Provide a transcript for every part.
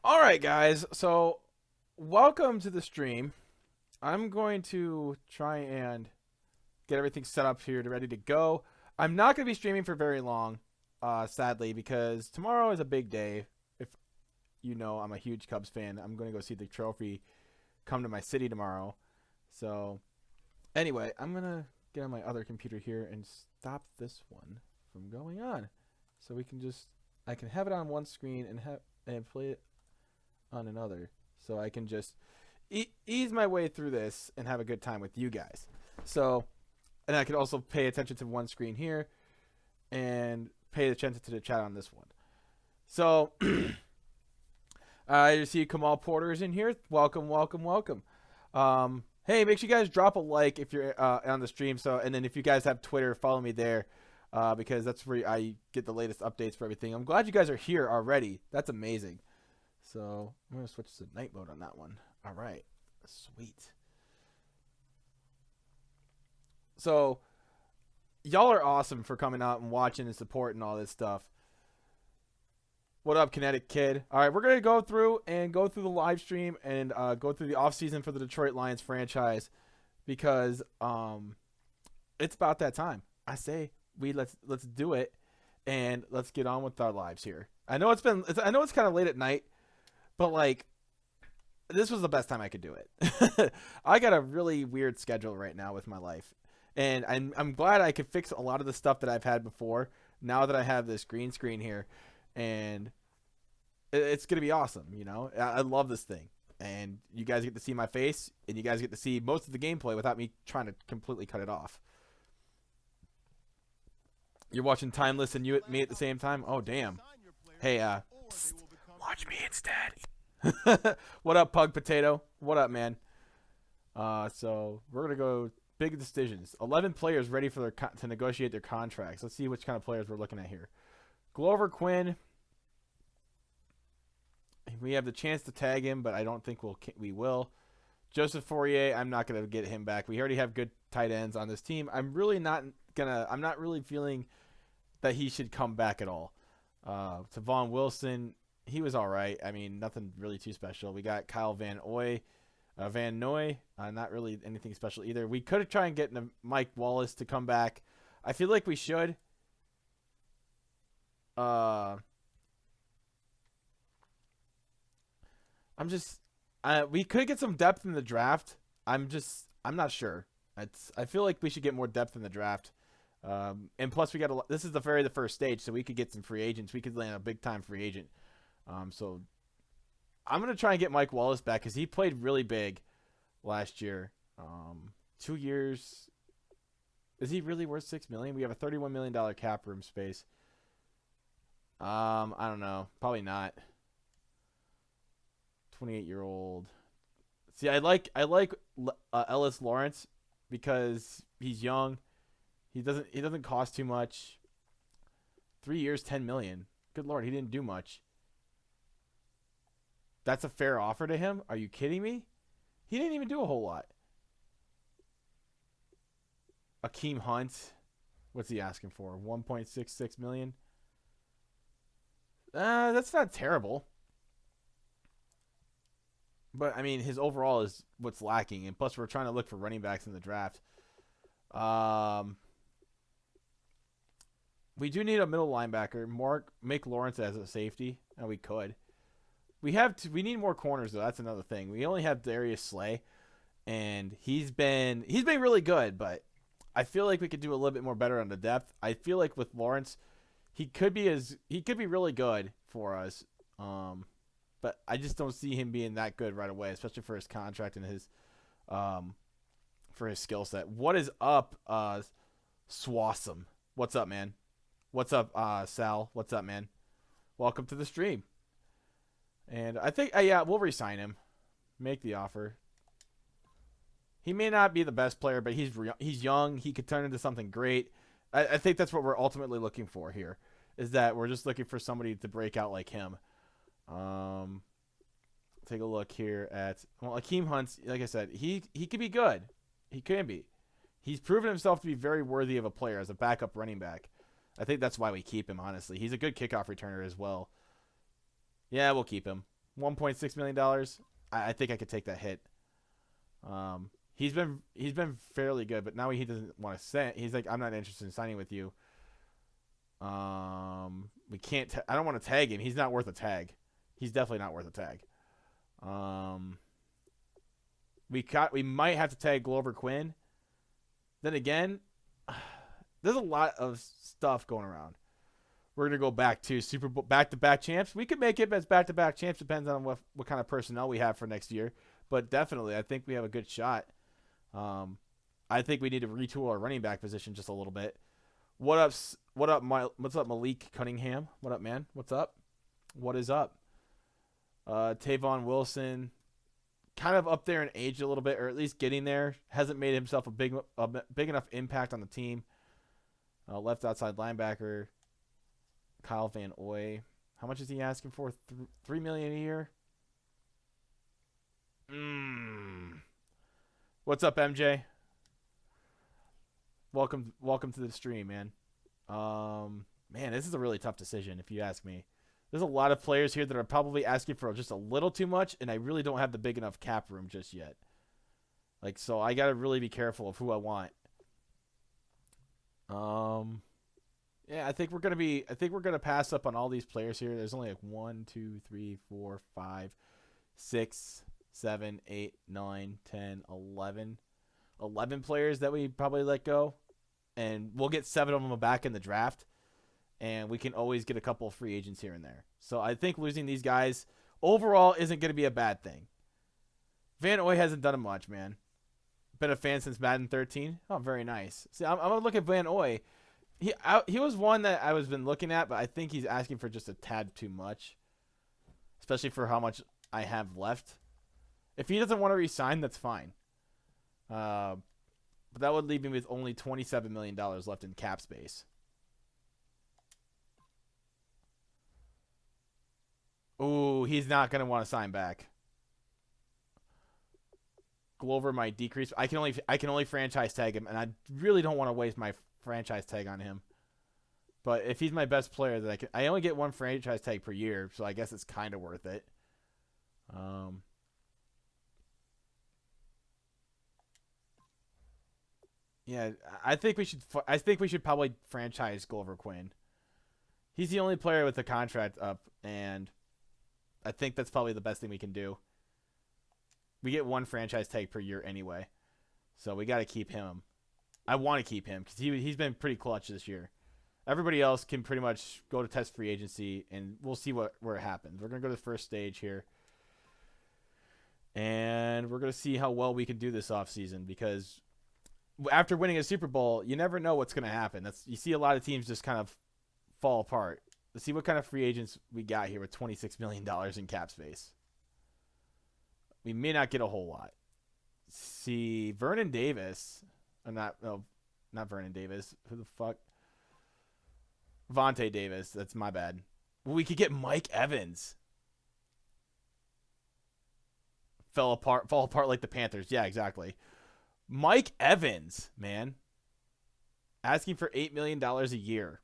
All right, guys. So, welcome to the stream. I'm going to try and get everything set up here to ready to go. I'm not going to be streaming for very long, sadly, because tomorrow is a big day. If you know, I'm a huge Cubs fan. I'm going to go see the trophy come to my city tomorrow. So, anyway, I'm going to get on my other computer here and stop this one from going on. So we can I can have it on one screen and play it on another, so I can just ease my way through this and have a good time with you guys. So, and I can also pay attention to one screen here and pay attention to the chat on this one. So, I see Kamal Porter is in here. Welcome, welcome, welcome. Hey, make sure you guys drop a like if you're on the stream. So, and then if you guys have Twitter, follow me there. Because that's where I get the latest updates for everything. I'm glad you guys are here already. That's amazing. So I'm going to switch to night mode on that one. All right. Sweet. So y'all are awesome for coming out and watching and supporting all this stuff. What up, Kinetic Kid? All right, we're going to go through the live stream and go through the offseason for the Detroit Lions franchise because it's about that time. I say let's do it and let's get on with our lives here. I know it's kind of late at night. But, like, this was the best time I could do it. I got a really weird schedule right now with my life. And I'm glad I could fix a lot of the stuff that I've had before now that I have this green screen here. And it's going to be awesome, you know? I love this thing. And you guys get to see my face, and you guys get to see most of the gameplay without me trying to completely cut it off. You're watching Timeless and me at the same time? Oh, damn. Hey, psst. Watch me instead. What up, Pug Potato? What up, man? So we're gonna go big decisions. 11 players ready for to negotiate their contracts. Let's see which kind of players we're looking at here. Glover Quinn. We have the chance to tag him, but I don't think we will. Joseph Fourier. I'm not gonna get him back. We already have good tight ends on this team. I'm not really feeling that he should come back at all. Tavon Wilson. He was all right. I mean, nothing really too special. We got Kyle Van Noy. Not really anything special either. We could try and get Mike Wallace to come back. I feel like we should. We could get some depth in the draft. I'm not sure. I feel like we should get more depth in the draft. And plus this is the first stage, so we could get some free agents. We could land a big time free agent. So I'm going to try and get Mike Wallace back because he played really big last year. 2 years. Is he really worth $6 million? We have a $31 million cap room space. I don't know. Probably not. 28-year-old. See, I like Ellis Lawrence because he's young. He doesn't cost too much. 3 years, $10 million. Good Lord, he didn't do much. That's a fair offer to him? Are you kidding me? He didn't even do a whole lot. Akeem Hunt. What's he asking for? $1.66 million? That's not terrible. But, I mean, his overall is what's lacking. And plus, we're trying to look for running backs in the draft. We do need a middle linebacker. Make Lawrence as a safety. And we could. We need more corners though. That's another thing. We only have Darius Slay, and he's been really good, but I feel like we could do a little bit more better on the depth. I feel like with Lawrence, he could be really good for us. But I just don't see him being that good right away, especially for his contract and his for his skill set. What is up, Swassom? What's up, man? What's up, Sal? What's up, man? Welcome to the stream. And I think, we'll re-sign him. Make the offer. He may not be the best player, but he's young. He could turn into something great. I think that's what we're ultimately looking for here, is that we're just looking for somebody to break out like him. Take a look here at Akeem Hunt. Like I said, he could be good. He can be. He's proven himself to be very worthy of a player as a backup running back. I think that's why we keep him, honestly. He's a good kickoff returner as well. Yeah, we'll keep him. $1.6 million. I think I could take that hit. He's been fairly good, but now he doesn't want to say. He's like, I'm not interested in signing with you. We can't. I don't want to tag him. He's not worth a tag. He's definitely not worth a tag. We might have to tag Glover Quinn. Then again, there's a lot of stuff going around. We're gonna go back to Super Bowl back-to-back champs. We could make it as back-to-back champs. Depends on what kind of personnel we have for next year. But definitely, I think we have a good shot. I think we need to retool our running back position just a little bit. What's up, Malik Cunningham? What up, man? What's up? What is up? Tavon Wilson, kind of up there in age a little bit, or at least getting there. Hasn't made himself a big enough impact on the team. Left outside linebacker, Kyle Van Oy. How much is he asking for? $3 million a year. What's up, MJ? Welcome to the stream, man. Man, this is a really tough decision if you ask me. There's a lot of players here that are probably asking for just a little too much, and I really don't have the big enough cap room just yet. Like, so I gotta really be careful of who I want. Yeah, I think we're gonna pass up on all these players here. There's only like 1, 2, 3, 4, 5, 6, 7, 8, 9, 10, 11. 11 players that we probably let go, and we'll get 7 of them back in the draft, and we can always get a couple of free agents here and there. So I think losing these guys overall isn't going to be a bad thing. Van Oy hasn't done much, man. Been a fan since Madden 13. Oh, very nice. See, I'm going to look at Van Oy. He was one that I was been looking at, but I think he's asking for just a tad too much, especially for how much I have left. If he doesn't want to resign, that's fine. But that would leave me with only $27 million left in cap space. Ooh, he's not going to want to sign back. Glover might decrease. I can only franchise tag him, and I really don't want to waste my franchise tag on him. But if he's my best player, that I only get one franchise tag per year, so I guess it's kind of worth it. Yeah, I think we should probably franchise Glover Quinn. He's the only player with a contract up, and I think that's probably the best thing we can do. We get one franchise tag per year anyway, so we got to keep him. I want to keep him because he's been pretty clutch this year. Everybody else can pretty much go to test free agency, and we'll see where it happens. We're gonna go to the first stage here, and we're gonna see how well we can do this offseason, because after winning a Super Bowl, you never know what's gonna happen. You see a lot of teams just kind of fall apart. Let's see what kind of free agents we got here with $26 million in cap space. We may not get a whole lot. See, Vernon Davis. Not Vernon Davis. Who the fuck? Vontae Davis. That's my bad. We could get Mike Evans. Fall apart like the Panthers. Yeah, exactly. Mike Evans, man. Asking for $8 million a year.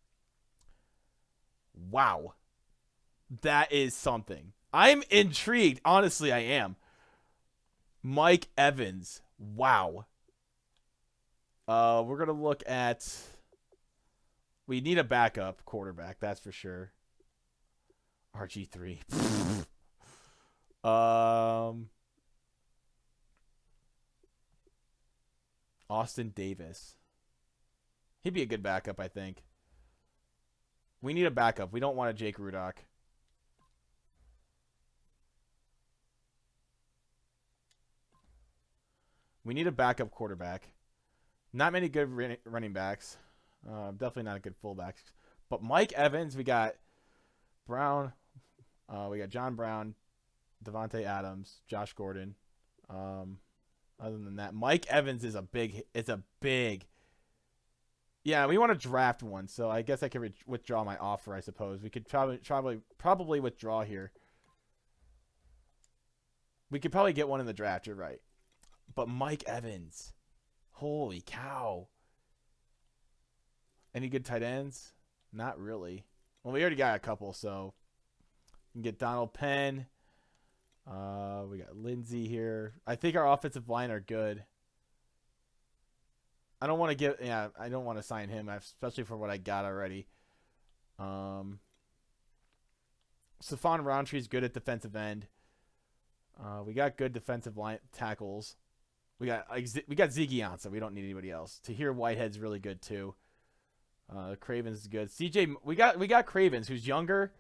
Wow. That is something. I'm intrigued. Honestly, I am. Mike Evans. Wow. We're going to look at... We need a backup quarterback, that's for sure. RG3. Austin Davis. He'd be a good backup, I think. We need a backup. We don't want a Jake Rudock. We need a backup quarterback. Not many good running backs. Definitely not a good fullback. But Mike Evans, we got Brown. We got John Brown, Devontae Adams, Josh Gordon. Other than that, Mike Evans is a big. Yeah, we want to draft one, so I guess I could withdraw my offer. I suppose we could probably withdraw here. We could probably get one in the draft. You're right. But Mike Evans, holy cow! Any good tight ends? Not really. Well, we already got a couple, so we can get Donald Penn. We got Lindsey here. I think our offensive line are good. I don't want to give. Yeah, I don't want to sign him, especially for what I got already. Stephon Roundtree's good at defensive end. We got good defensive line tackles. We got Ziggy Ansah. We don't need anybody else. Tahir Whitehead's really good too. Craven's is good. CJ, we got Cravens, who's younger,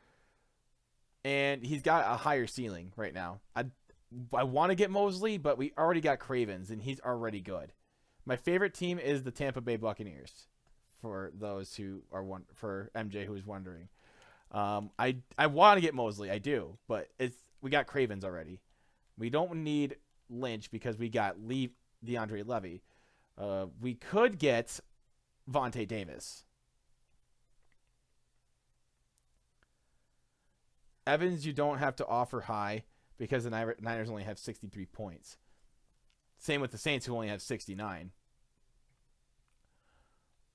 and he's got a higher ceiling right now. I want to get Mosley, but we already got Cravens, and he's already good. My favorite team is the Tampa Bay Buccaneers. For those who are for MJ who is wondering, I want to get Mosley, I do, but we got Cravens already. We don't need Lynch because we got DeAndre Levy. We could get Vontae Davis. Evans, you don't have to offer high because the Niners only have 63 points. Same with the Saints, who only have 69.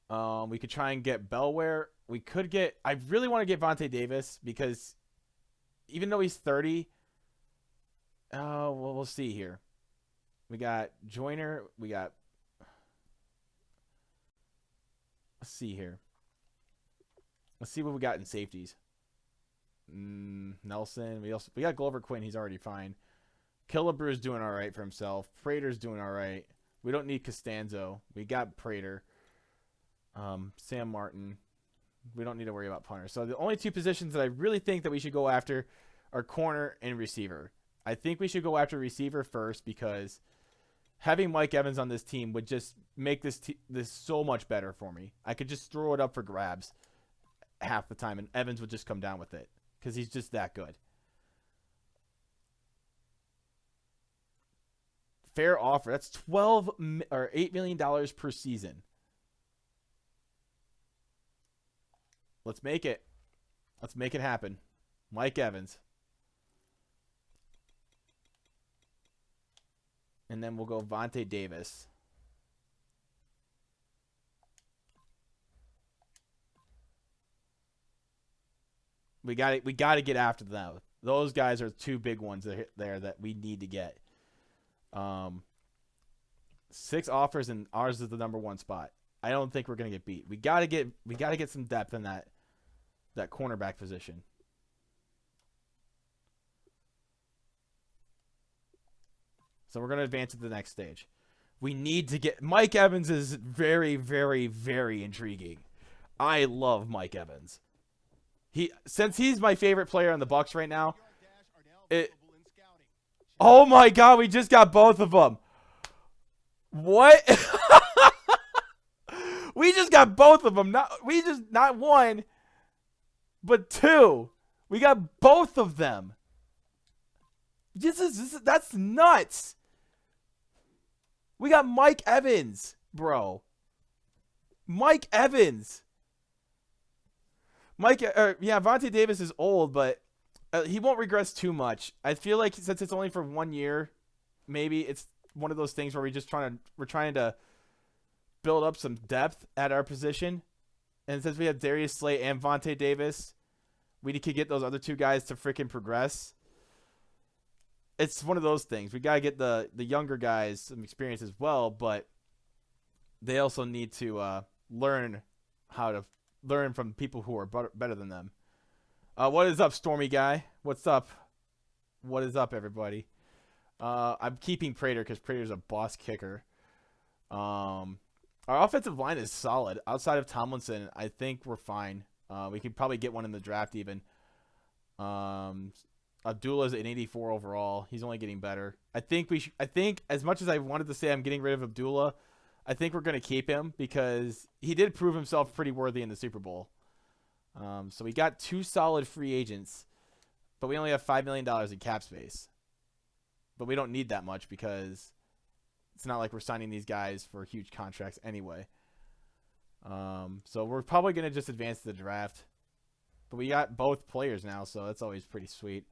We could try and get Bellware. We could get. I really want to get Vontae Davis because even though he's 30, well, we'll see here. We got Joyner. We got. Let's see here. Let's see what we got in safeties. Nelson. We got Glover Quinn. He's already fine. Killebrew's doing all right for himself. Prater's doing all right. We don't need Costanzo. We got Prater. Sam Martin. We don't need to worry about punter. So the only two positions that I really think that we should go after are corner and receiver. I think we should go after receiver first because having Mike Evans on this team would just make this so much better for me. I could just throw it up for grabs half the time, and Evans would just come down with it because he's just that good. Fair offer. That's $8 million per season. Let's make it. Let's make it happen. Mike Evans. And then we'll go Vontae Davis. We got to get after them. Those guys are two big ones there that we need to get. 6 offers and ours is the number 1 spot. I don't think we're gonna get beat. We gotta get some depth in that cornerback position. So we're gonna advance to the next stage. We need to get Mike Evans is very, very, very intriguing. I love Mike Evans. Since he's my favorite player on the Bucs right now. Oh my God, we just got both of them. What? We just got both of them. Not one, but 2. We got both of them. That's nuts. We got Mike Evans, bro. Mike Evans. Vontae Davis is old, but he won't regress too much. I feel like since it's only for 1 year, maybe it's one of those things where we're trying to build up some depth at our position. And since we have Darius Slay and Vontae Davis, we could get those other 2 guys to freaking progress. It's one of those things. We got to get the younger guys some experience as well, but they also need to learn from people who are better than them. What is up, Stormy Guy? What's up? What is up, everybody? I'm keeping Prater because Prater's a boss kicker. Our offensive line is solid. Outside of Tomlinson, I think we're fine. We could probably get one in the draft even. Abdullah's an 84 overall. He's only getting better. I think as much as I wanted to say I'm getting rid of Abdullah, I think we're going to keep him because he did prove himself pretty worthy in the Super Bowl. So we got 2 solid free agents, but we only have $5 million in cap space. But we don't need that much because it's not like we're signing these guys for huge contracts anyway. So we're probably going to just advance to the draft. But we got both players now, so that's always pretty sweet.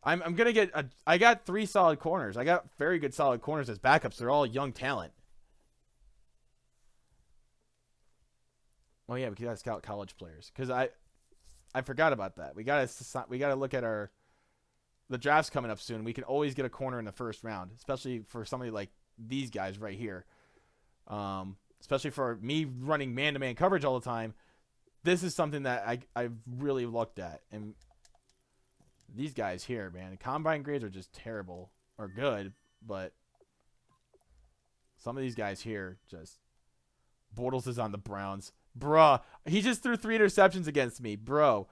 I'm going to I got 3 solid corners. I got very good solid corners as backups. They're all young talent. Oh yeah, we got to scout college players because I forgot about that. We got to look at our the draft's coming up soon. We can always get a corner in the first round, especially for somebody like these guys right here. Especially for me running man-to-man coverage all the time. This is something that I've really looked at. And these guys here, man, the combine grades are just terrible. Or good, but some of these guys here just... Bortles is on the Browns. Bruh, he just threw 3 interceptions against me. Bro,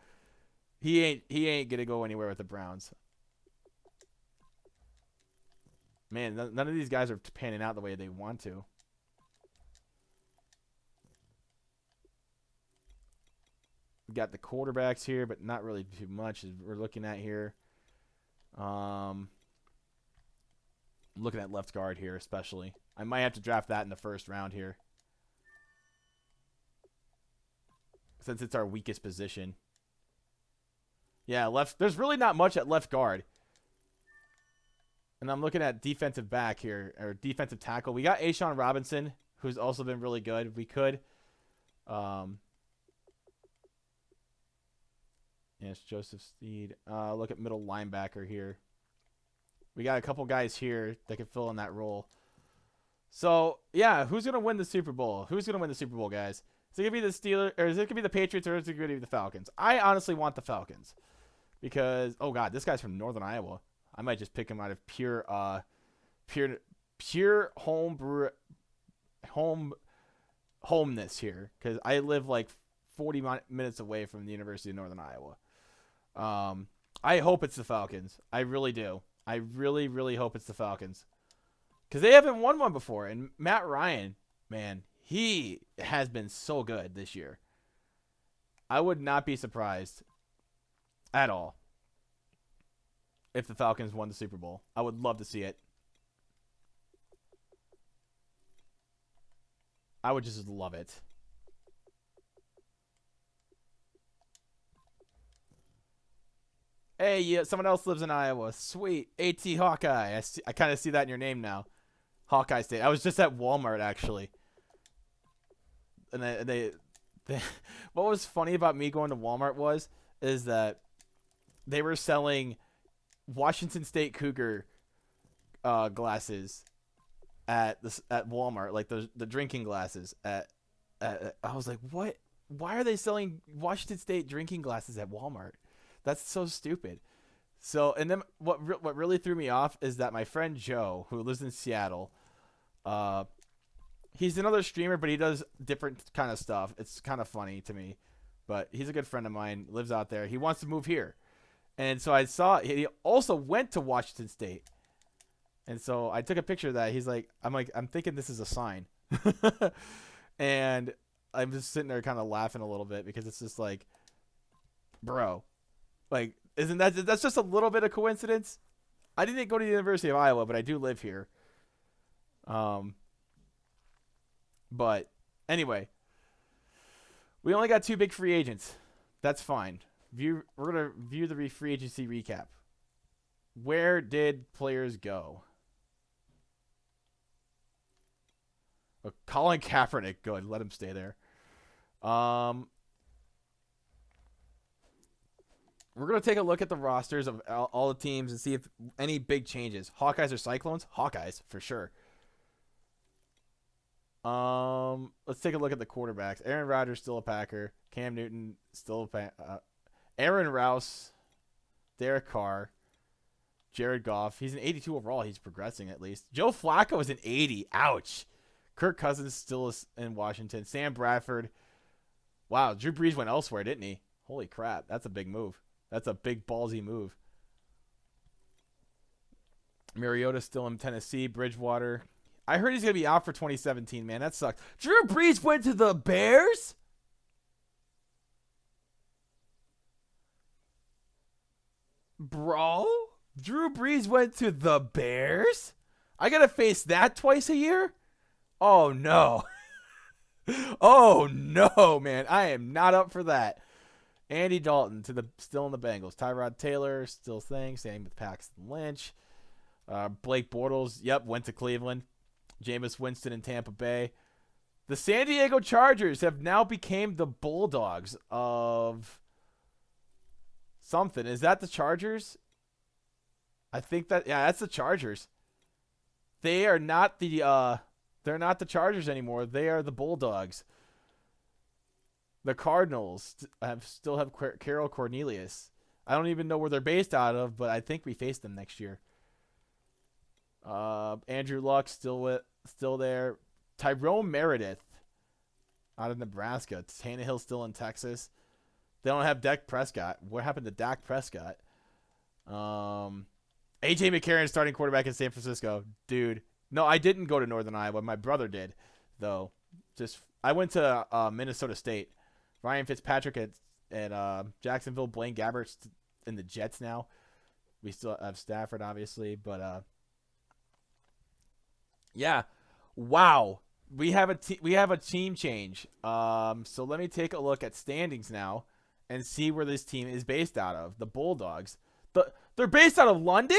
he ain't going to go anywhere with the Browns. Man, none of these guys are panning out the way they want to. We got the quarterbacks here, but not really too much as we're looking at here. I'm looking at left guard here especially. I might have to draft that in the first round here, since it's our weakest position. Yeah, left. There's really not much at left guard. And I'm looking at defensive back here, or defensive tackle. We got Ashawn Robinson, who's also been really good. We could. Yes, Joseph Steed. Look at middle linebacker here. We got a couple guys here that can fill in that role. So, yeah, who's going to win the Super Bowl? Who's going to win the Super Bowl, guys? Is it going to be the Steelers, or is it going to be the Patriots, or is it going to be the Falcons? I honestly want the Falcons. Because, oh, God, this guy's from Northern Iowa. I might just pick him out of pure homeness here. Because I live like 40 minutes away from the University of Northern Iowa. I hope it's the Falcons. I really do. I really, really hope it's the Falcons. Because they haven't won one before. And Matt Ryan, man, he has been so good this year. I would not be surprised at all if the Falcons won the Super Bowl. I would love to see it. I would just love it. Hey, yeah, someone else lives in Iowa. Sweet. AT Hawkeye. I kind of see that in your name now. Hawkeye State. I was just at Walmart, actually. And they what was funny about me going to Walmart is that they were selling Washington State Cougar glasses at Walmart, like the drinking glasses at I was like, what? Why are they selling Washington State drinking glasses at Walmart? That's so stupid. So, and then what really threw me off is that my friend Joe, who lives in Seattle, he's another streamer, but he does different kind of stuff. It's kind of funny to me, but he's a good friend of mine, lives out there. He wants to move here. And so I saw he also went to Washington State. And so I took a picture of that. He's like, I'm thinking this is a sign. And I'm just sitting there kind of laughing a little bit because it's just like, bro, like, isn't that's just a little bit of coincidence? I didn't go to the University of Iowa, but I do live here. But anyway, we only got 2 big free agents. That's fine. We're gonna view the free agency recap. Where did players go? Oh, Colin Kaepernick, good. Let him stay there. We're going to take a look at the rosters of all the teams and see if any big changes. Hawkeyes or Cyclones? Hawkeyes, for sure. Let's take a look at the quarterbacks. Aaron Rodgers, still a Packer. Cam Newton, still a Packer. Aaron Rouse, Derek Carr, Jared Goff. He's an 82 overall. He's progressing at least. Joe Flacco is an 80. Ouch. Kirk Cousins still is in Washington. Sam Bradford. Wow, Drew Brees went elsewhere, didn't he? Holy crap. That's a big move. That's a big ballsy move. Mariota still in Tennessee. Bridgewater. I heard he's going to be out for 2017, man. That sucks. Drew Brees went to the Bears? Bro? Drew Brees went to the Bears? I got to face that twice a year? Oh, no. Oh, no, man. I am not up for that. Andy Dalton still in the Bengals. Tyrod Taylor still staying. Same with Paxton Lynch. Blake Bortles, went to Cleveland. Jameis Winston in Tampa Bay. The San Diego Chargers have now become the Bulldogs of something. Is that the Chargers? I think that that's the Chargers. They are not the they're not the Chargers anymore. They are the Bulldogs. The Cardinals still have Carol Cornelius. I don't even know where they're based out of, but I think we face them next year. Andrew Luck still there. Tyrone Meredith out of Nebraska. Tannehill still in Texas. They don't have Dak Prescott. What happened to Dak Prescott? AJ McCarron starting quarterback in San Francisco. Dude. No, I didn't go to Northern Iowa. My brother did, though. I went to Minnesota State. Ryan Fitzpatrick at Jacksonville. Blaine Gabbert's in the Jets now. We still have Stafford, obviously, but yeah. Wow. We have a team change. So let me take a look at standings now and see where this team is based out of. The Bulldogs. They're based out of London?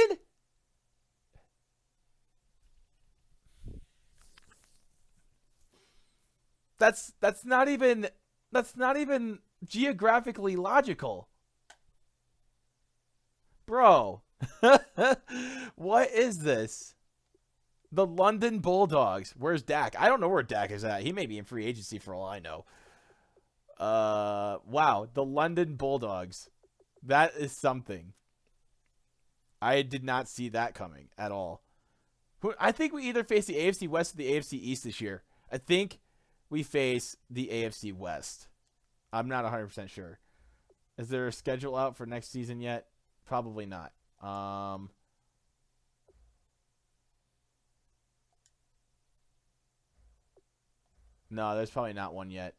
That's not even geographically logical. Bro. What is this? The London Bulldogs. Where's Dak? I don't know where Dak is at. He may be in free agency for all I know. Wow. The London Bulldogs. That is something. I did not see that coming at all. I think we either face the AFC West or the AFC East this year. I think we face the AFC West. I'm not 100% sure. Is there a schedule out for next season yet? Probably not. No, there's probably not one yet.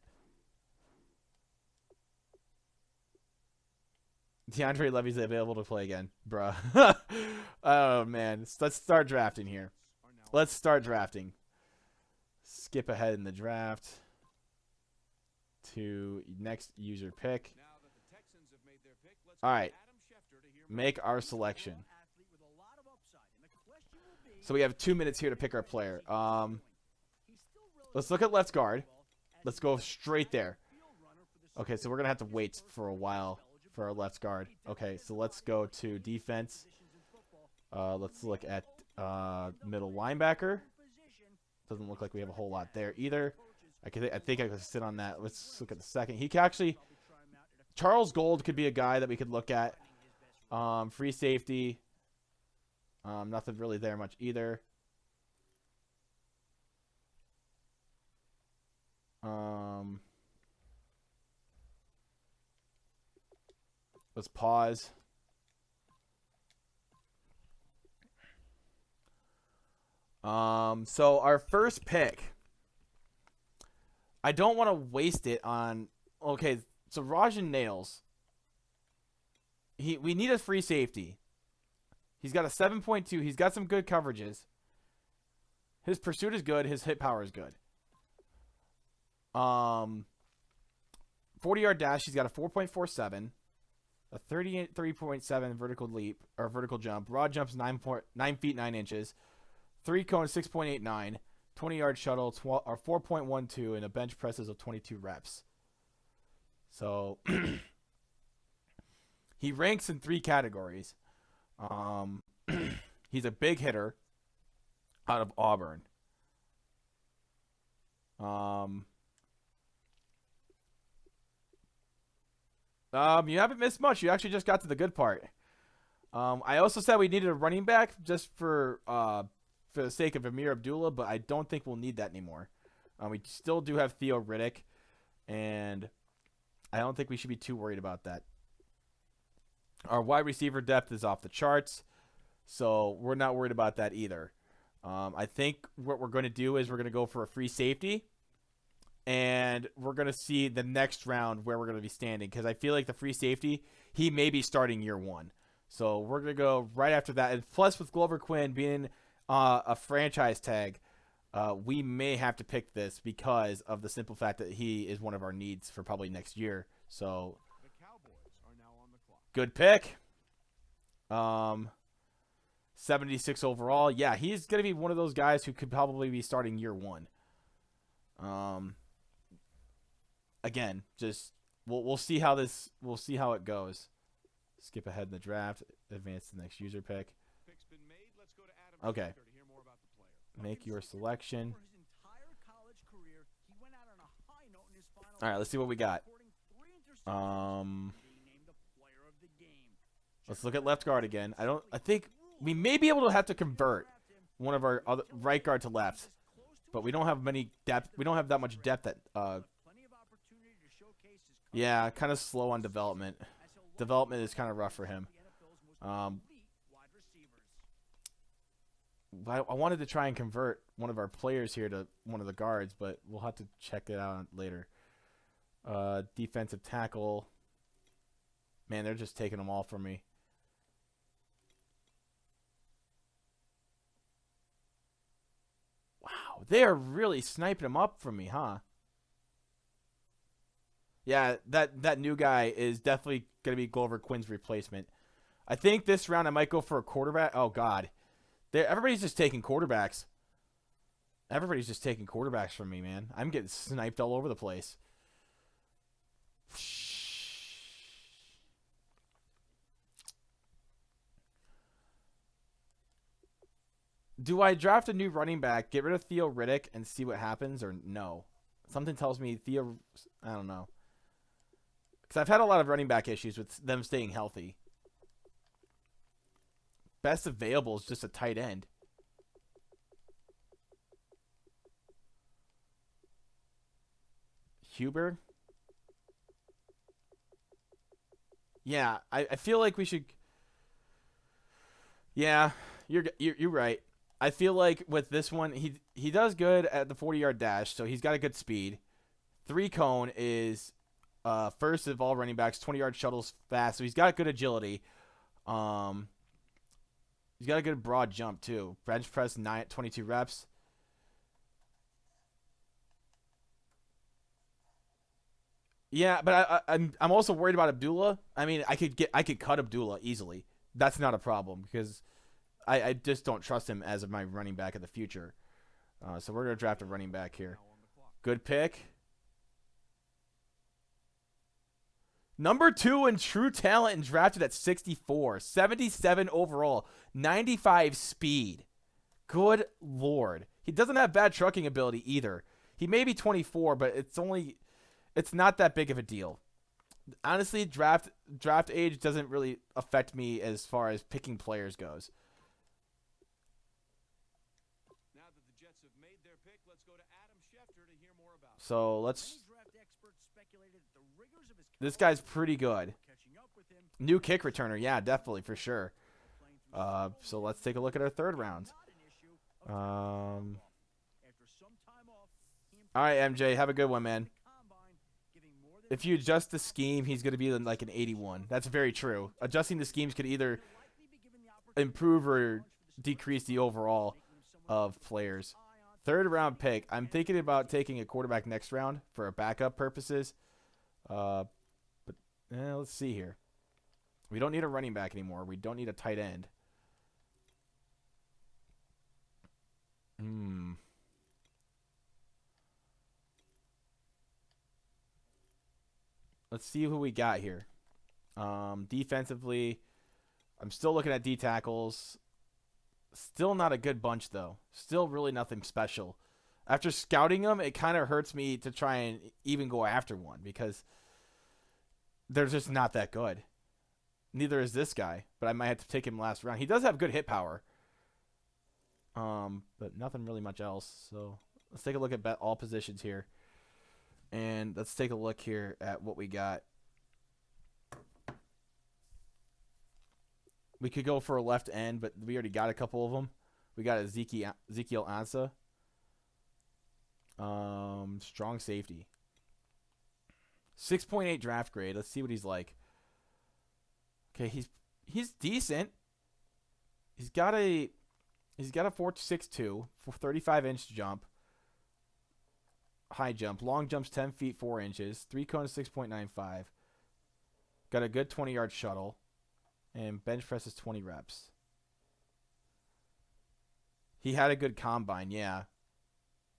DeAndre Levy's available to play again, bruh. Oh, man. Let's start drafting here. Let's start drafting. Skip ahead in the draft to next user pick. All right. Make our selection. So we have 2 minutes here to pick our player. Let's look at left guard. Let's go straight there. Okay, so we're going to have to wait for a while for our left guard. Okay, so let's go to defense. Let's look at middle linebacker. Doesn't look like we have a whole lot there either. I think I could sit on that. Let's look at the second. He could actually... Charles Gold could be a guy that we could look at. Free safety. Nothing really there much either. Let's pause. So our first pick, I don't want to waste it on. Okay, so Rajan Nails. We need a free safety. He's got a 7.2. He's got some good coverages. His pursuit is good. His hit power is good. 40-yard dash. He's got a 4.47, a 33.7 vertical leap or vertical jump. Broad jumps 9 feet 9 inches. 3 cone 6.89. 20-yard shuttle or 4.12, and a bench presses of 22 reps. So he ranks in 3 categories. He's a big hitter out of Auburn. You haven't missed much. You actually just got to the good part. I also said we needed a running back just for the sake of Amir Abdullah, but I don't think we'll need that anymore. We still do have Theo Riddick, and I don't think we should be too worried about that. Our wide receiver depth is off the charts, so we're not worried about that either. I think what we're going to do is we're going to go for a free safety, and we're going to see the next round where we're going to be standing, because I feel like the free safety, he may be starting year 1. So we're going to go right after that. And plus, with Glover Quinn being a franchise tag, we may have to pick this because of the simple fact that he is one of our needs for probably next year. So good pick. 76 overall. Yeah, he's going to be one of those guys who could probably be starting year 1. Again, just we'll see how it goes. Skip ahead in the draft, advance to the next user pick. Okay. Make your selection. All right, let's see what we got. Let's look at left guard again. I think we may be able to have to convert one of our other right guard to left, but we don't have many depth. We don't have that much depth at yeah, kind of slow on development. Development is kind of rough for him. I wanted to try and convert one of our players here to one of the guards, but we'll have to check it out later. Defensive tackle. Man, they're just taking them all from me. Wow, they are really sniping them up from me, huh? Yeah, that new guy is definitely going to be Glover Quinn's replacement. I think this round I might go for a quarterback. Oh, God. Everybody's just taking quarterbacks. Everybody's just taking quarterbacks from me, man. I'm getting sniped all over the place. Do I draft a new running back, get rid of Theo Riddick, and see what happens, or no? Something tells me Theo... I don't know. Because I've had a lot of running back issues with them staying healthy. Best available is just a tight end. Huber? Yeah, I feel like we should... Yeah, you're right. I feel like with this one, he does good at the 40-yard dash, so he's got a good speed. 3-cone is first of all running backs, 20-yard shuttles fast, so he's got good agility. He's got a good broad jump too. Bench press 22 reps. Yeah, but I'm also worried about Abdullah. I mean, I could cut Abdullah easily. That's not a problem because I just don't trust him as my running back in the future. So we're gonna draft a running back here. Good pick. Number 2 in true talent and drafted at 64. 77 overall. 95 speed. Good Lord. He doesn't have bad trucking ability either. He may be 24, but it's not that big of a deal. Honestly, draft age doesn't really affect me as far as picking players goes. Now that the Jets have made their pick, let's go to Adam Schefter to hear more about. So this guy's pretty good. New kick returner, yeah, definitely for sure. So let's take a look at our third round. All right, MJ, have a good one, man. If you adjust the scheme, he's going to be like an 81. That's very true. Adjusting the schemes could either improve or decrease the overall of players. Third round pick. I'm thinking about taking a quarterback next round for backup purposes. But let's see here. We don't need a running back anymore. We don't need a tight end. Let's see who we got here. Defensively, I'm still looking at D tackles. Still not a good bunch, though. Still really nothing special. After scouting them, it kind of hurts me to try and even go after one because they're just not that good. Neither is this guy, but I might have to take him last round. He does have good hit power, but nothing really much else. So let's take a look at all positions here. And let's take a look here at what we got. We could go for a left end, but we already got a couple of them. We got Ezekiel Ansah. Strong safety. 6.8 draft grade. Let's see what he's like. Okay, he's decent. He's got a 4.62 for 35-inch jump. High jump. Long jumps 10 feet 4 inches. 3-cone 6.95. Got a good 20-yard shuttle. And bench press is 20 reps. He had a good combine, yeah.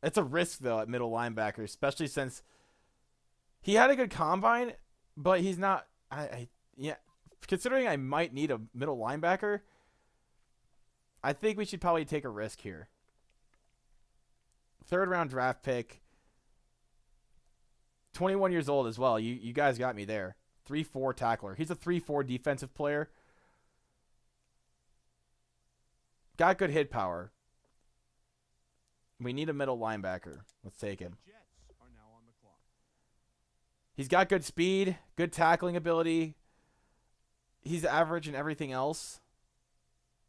It's a risk, though, at middle linebacker, especially since he had a good combine, but he's not... yeah. Considering I might need a middle linebacker, I think we should probably take a risk here. 3rd round draft pick. 21 years old as well. You guys got me there. 3-4 tackler. He's a 3-4 defensive player. Got good hit power. We need a middle linebacker. Let's take him. Jets are now on the clock. He's got good speed, good tackling ability. He's average in everything else.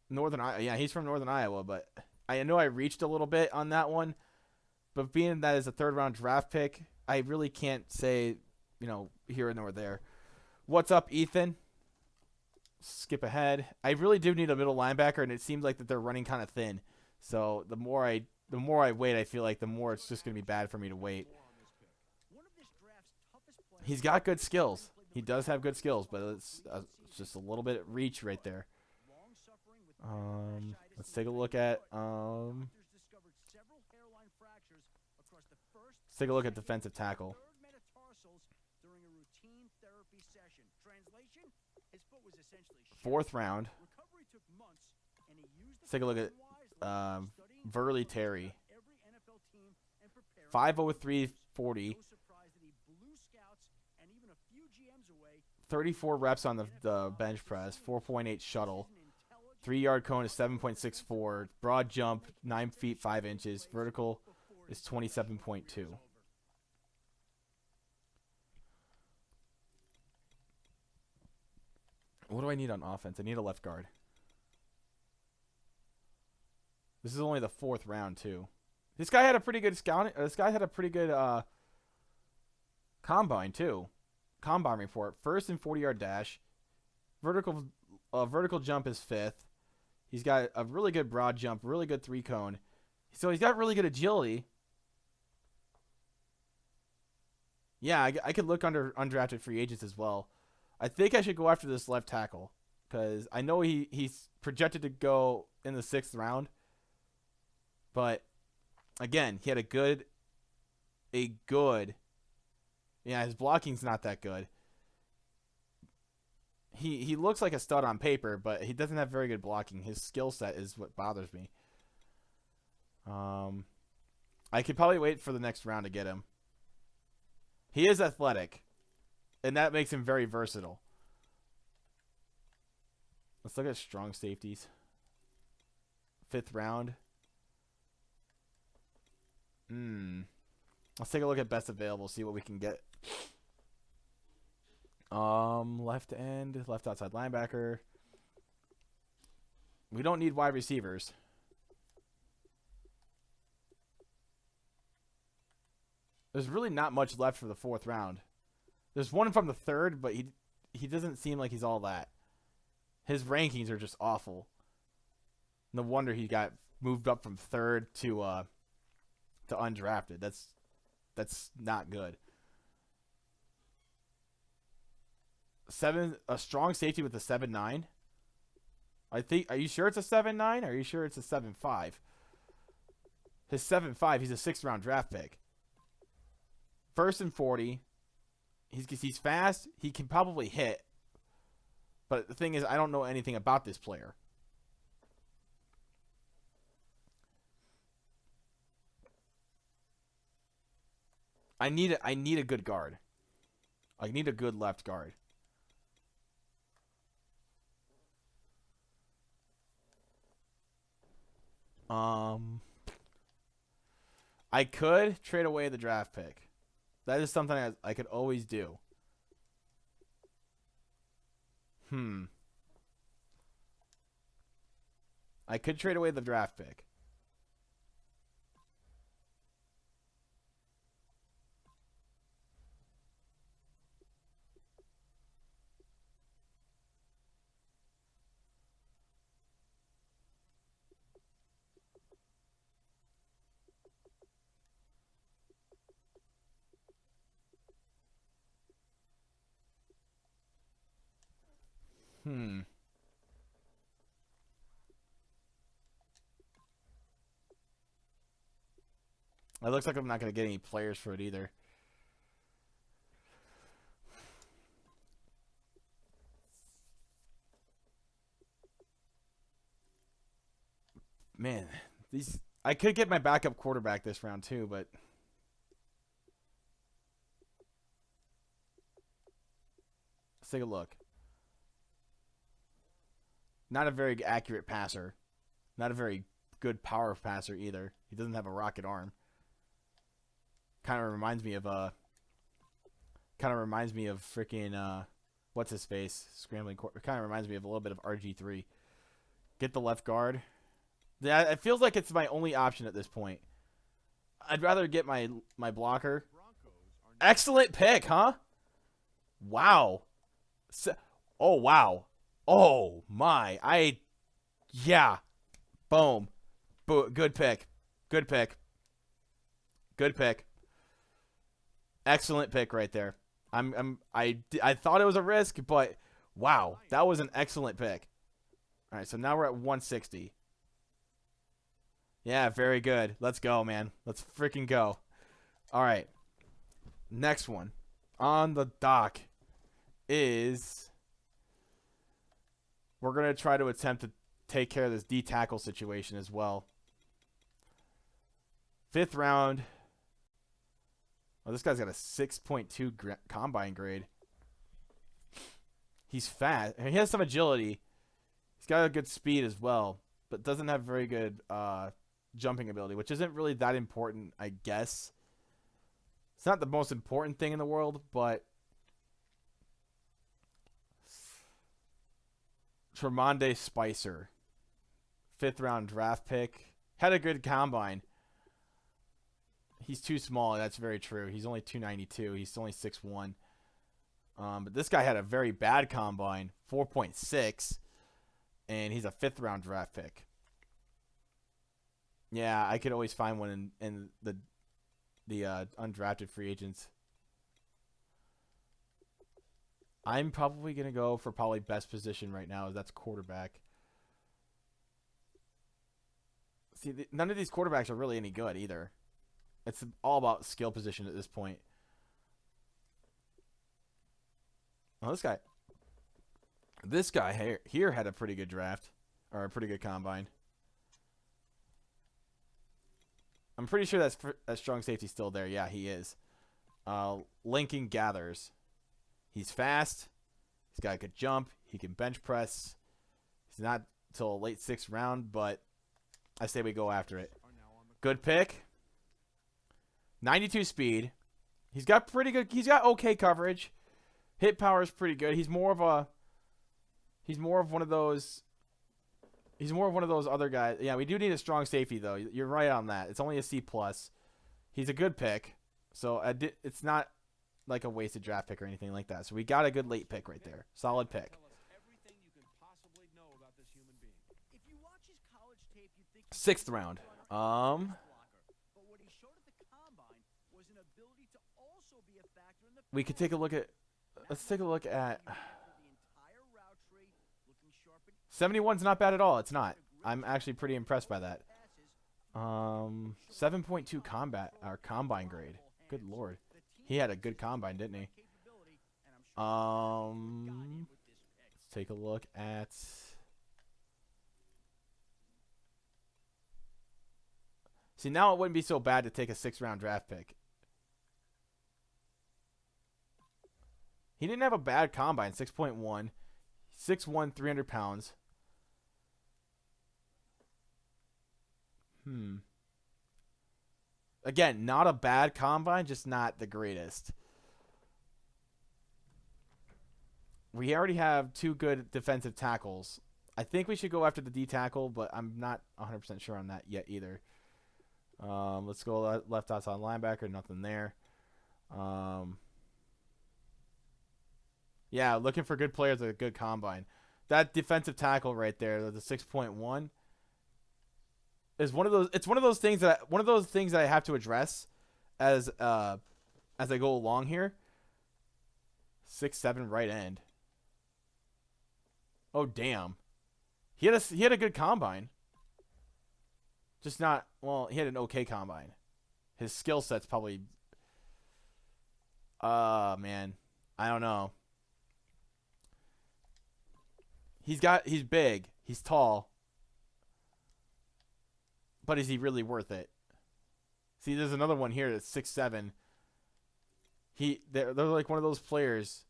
Yeah, he's from Northern Iowa, but I know I reached a little bit on that one. But being that is a 3rd round draft pick, I really can't say, here nor there. What's up, Ethan? Skip ahead. I really do need a middle linebacker, and it seems like that they're running kind of thin. So the more I wait, I feel like the more it's just going to be bad for me to wait. He's got good skills. He does have good skills, but it's just a little bit of reach right there. Let's take a look at defensive tackle. 4th round. Let's take a look at Verley Terry. 5'03", 40. 34 reps on the bench press. 4.8 shuttle. 3-yard cone is 7.64. Broad jump 9 feet 5 inches. Vertical is 27.2. What do I need on offense? I need a left guard. This is only the 4th round too. This guy had a pretty good scouting. This guy had a pretty good combine too. Combine report. 1st and 40-yard dash. Vertical jump is 5th. He's got a really good broad jump, really good 3-cone. So he's got really good agility. Yeah, I could look under undrafted free agents as well. I think I should go after this left tackle because I know he's projected to go in the 6th round. But again, he had a good. Yeah, his blocking's not that good. He looks like a stud on paper, but he doesn't have very good blocking. His skill set is what bothers me. I could probably wait for the next round to get him. He is athletic, and that makes him very versatile. Let's look at strong safeties. 5th round. Let's take a look at best available, see what we can get. Left end, left outside linebacker. We don't need wide receivers. There's really not much left for the 4th round. There's one from the 3rd, but he doesn't seem like he's all that. His rankings are just awful. No wonder he got moved up from 3rd to undrafted. That's not good. A strong safety with a 7.9. Are you sure it's a 7.9? Or are you sure it's a 7.5? His 7.5, he's a 6th round draft pick. 1st and 40. He's fast. He can probably hit. But the thing is, I don't know anything about this player. I need a good guard. I need a good left guard. I could trade away the draft pick. That is something I could always do. I could trade away the draft pick. It looks like I'm not going to get any players for it either. Man, I could get my backup quarterback this round too, but let's take a look. Not a very accurate passer. Not a very good power passer either. He doesn't have a rocket arm. Kind of reminds me of freaking what's his face? Scrambling kind of reminds me of a little bit of RG3. Get the left guard. Yeah, it feels like it's my only option at this point. I'd rather get my blocker. Excellent pick, huh? Wow. Oh, wow. Oh, my. Yeah. Boom. Good pick. Good pick. Good pick. Excellent pick right there. I thought it was a risk, but wow, that was an excellent pick. All right, so now we're at 160. Yeah, very good. Let's go, man. Let's freaking go. All right. Next one on the dock is we're going to try to attempt to take care of this D tackle situation as well. 5th round. Oh, this guy's got a 6.2 combine grade. He's fast. He has some agility. He's got a good speed as well, but doesn't have very good jumping ability, which isn't really that important, I guess. It's not the most important thing in the world, but Tremonde Spicer, 5th round draft pick, had a good combine. He's too small. That's very true. He's only 292. He's only 6'1". But this guy had a very bad combine, 4.6, and he's a 5th round draft pick. Yeah, I could always find one in the undrafted free agents. I'm probably going to go for probably best position right now. That's quarterback. See, none of these quarterbacks are really any good either. It's all about skill position at this point. Oh, this guy here had a pretty good draft, or a pretty good combine. I'm pretty sure that strong safety's still there. Yeah, he is. Lincoln Gathers. He's fast. He's got a good jump. He can bench press. He's not till a late 6th round, but I say we go after it. Good pick. 92 speed. He's got pretty good. He's got okay coverage. Hit power is pretty good. He's more of one of those other guys. Yeah, we do need a strong safety though. You're right on that. It's only a C+. He's a good pick. So it's not like a wasted draft pick or anything like that. So we got a good late pick right there. Solid pick. 6th round. We could take a look at. Let's take a look at. 71's not bad at all. It's not. I'm actually pretty impressed by that. 7.2 combine grade. Good lord. He had a good combine, didn't he? Let's take a look at. See, now it wouldn't be so bad to take a 6th round draft pick. He didn't have a bad combine, 6.1. 6'1", 300 pounds. Again, not a bad combine, just not the greatest. We already have 2 good defensive tackles. I think we should go after the D tackle, but I'm not 100% sure on that yet either. Let's go left outside linebacker. Nothing there. Yeah, looking for good players with a good combine. That defensive tackle right there, the 6.1, is one of those. It's one of those things that I have to address as I go along here. 6'7" right end. Oh damn, he had a good combine. Just not well. He had an okay combine. His skill set's probably. Man, I don't know. He's big. He's tall. but is he really worth it? See, there's another one here that's 6'7". They're like one of those players.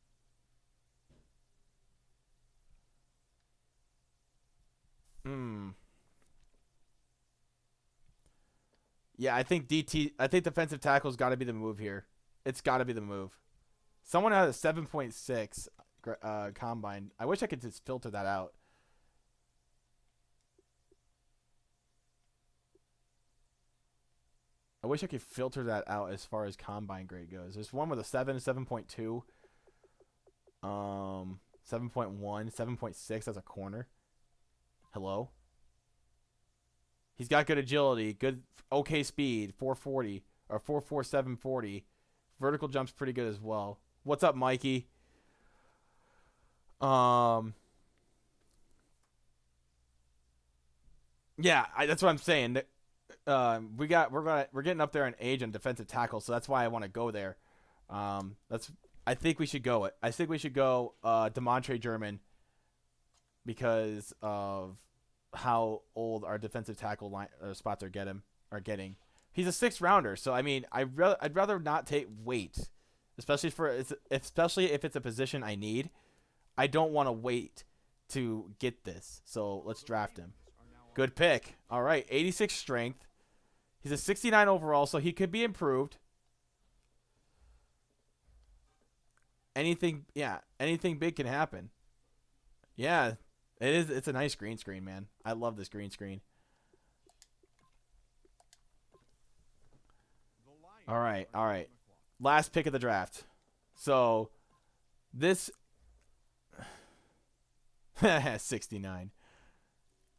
Yeah, I think defensive tackle's got to be the move here. It's got to be the move. Someone had a 7.6 combine. I wish I could just filter that out. I wish I could filter that out as far as combine grade goes. There's one with a 7.2, 7.1, 7.6 as a corner. Hello? He's got good agility, okay speed, 440 or 4.4, 740. Vertical jump's pretty good as well. What's up, Mikey? Yeah, that's what I'm saying. We're getting up there in age on defensive tackle, so that's why I want to go there. I think we should go Demontre German because of how old our defensive tackle spots are getting. He's a 6th rounder, so I mean, I'd rather not take weight, especially if it's a position I need. I don't want to wait to get this, so let's draft him. Good pick. All right, 86 strength. He's a 69 overall, so he could be improved. Anything big can happen. Yeah, it is. It's a nice green screen, man. I love this green screen. All right. Last pick of the draft. So, this 69.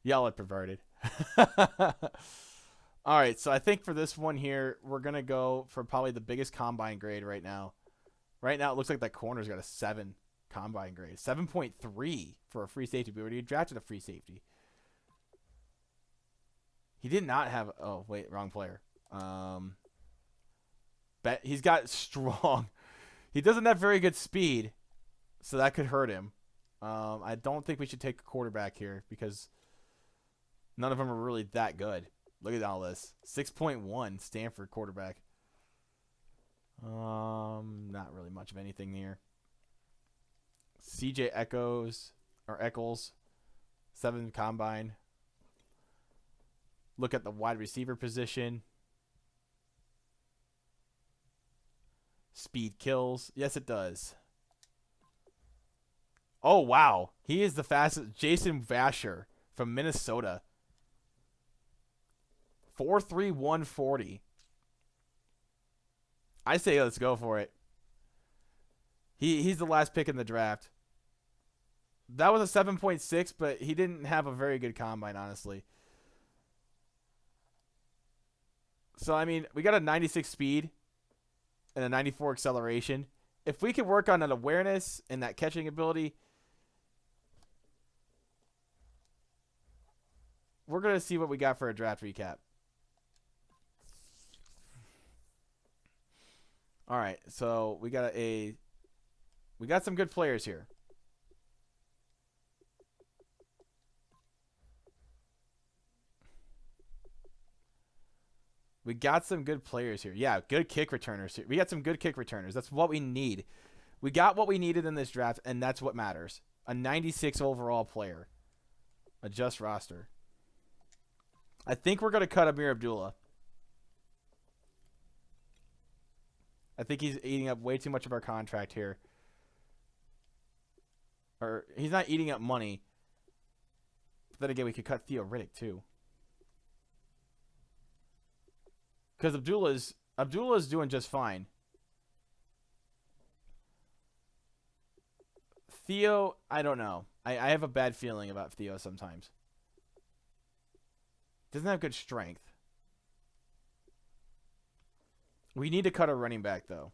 Y'all are perverted. All right, so I think for this one here, we're going to go for probably the biggest combine grade right now. Right now, it looks like that corner's got a 7 combine grade. 7.3 for a free safety. We already drafted a free safety. He did not have... Oh, wait, wrong player. He's got strong... He doesn't have very good speed, so that could hurt him. I don't think we should take a quarterback here because none of them are really that good. Look at all this. 6.1 Stanford quarterback. Not really much of anything here. CJ Eccles, 7 combine. Look at the wide receiver position. Speed kills. Yes, it does. Oh, wow. He is the fastest. Jason Vasher from Minnesota. 4.3, 140. I say let's go for it. He's the last pick in the draft. That was a 7.6, but he didn't have a very good combine, honestly. So, I mean, we got a 96 speed and a 94 acceleration. If we can work on that awareness and that catching ability, we're going to see what we got for a draft recap. All right, so we got some good players here. We got some good players here. Yeah, good kick returners here. We got some good kick returners. That's what we need. We got what we needed in this draft, and that's what matters. A 96 overall player. Adjust roster. I think we're going to cut Amir Abdullah. I think he's eating up way too much of our contract here. Or he's not eating up money. But then again, we could cut Theo Riddick too. Because Abdullah is doing just fine. Theo, I don't know. I have a bad feeling about Theo sometimes. Doesn't have good strength. We need to cut a running back, though.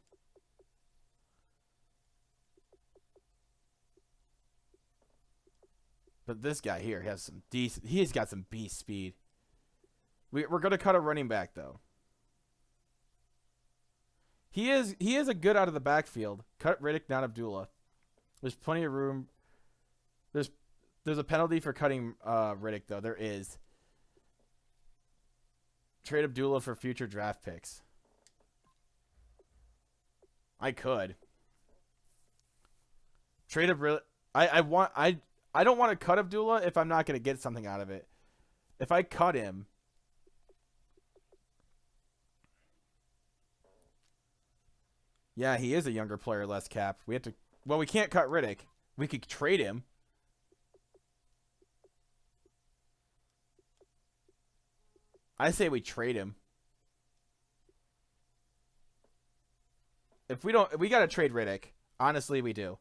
But this guy here has some decent... He's got some beast speed. We're going to cut a running back, though. He is a good out of the backfield. Cut Riddick, not Abdullah. There's plenty of room. There's a penalty for cutting Riddick, though. There is. Trade Abdullah for future draft picks. I could. Trade Abdullah. I don't want to cut Abdullah if I'm not going to get something out of it. If I cut him, yeah, he is a younger player, less cap. We have to. Well, we can't cut Riddick. We could trade him. I say we trade him. If we don't, we got to trade Riddick. Honestly, we do.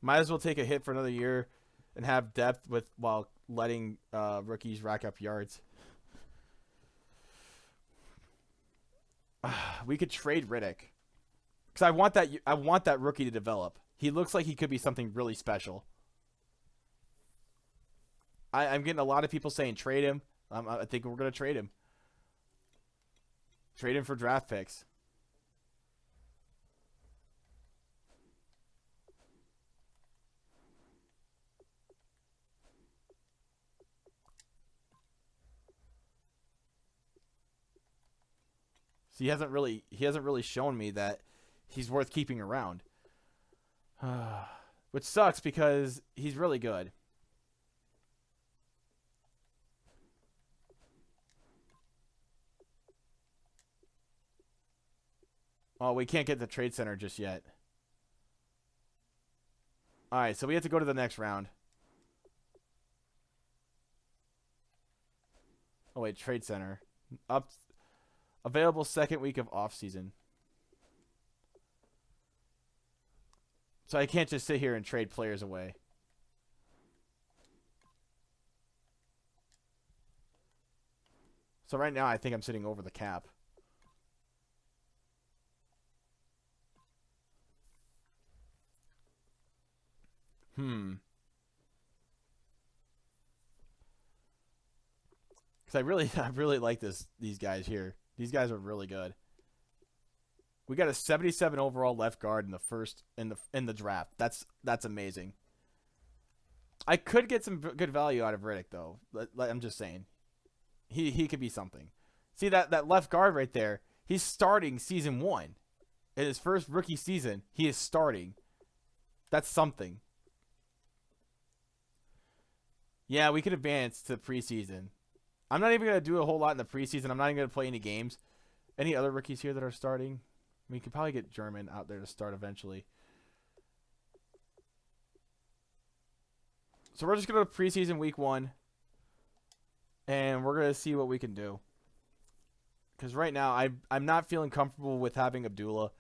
Might as well take a hit for another year and have depth while letting rookies rack up yards. We could trade Riddick because I want that rookie to develop. He looks like he could be something really special. I'm getting a lot of people saying trade him. I think we're gonna trade him. Trade him for draft picks. So he hasn't really shown me that he's worth keeping around. Which sucks because he's really good. Oh, we can't get the trade center just yet. All right, so we have to go to the next round. Oh wait, trade center. Up available second week of offseason. So I can't just sit here and trade players away. So right now I think I'm sitting over the cap. Because I really like these guys here. These guys are really good. We got a 77 overall left guard in the first in the draft. That's amazing. I could get some good value out of Riddick though. I'm just saying, he could be something. See that left guard right there? He's starting season 1. In his first rookie season, he is starting. That's something. Yeah, we could advance to preseason. I'm not even going to do a whole lot in the preseason. I'm not even going to play any games. Any other rookies here that are starting? We could probably get German out there to start eventually. So we're just going to preseason week 1. And we're going to see what we can do. Because right now, I'm not feeling comfortable with having Abdullah.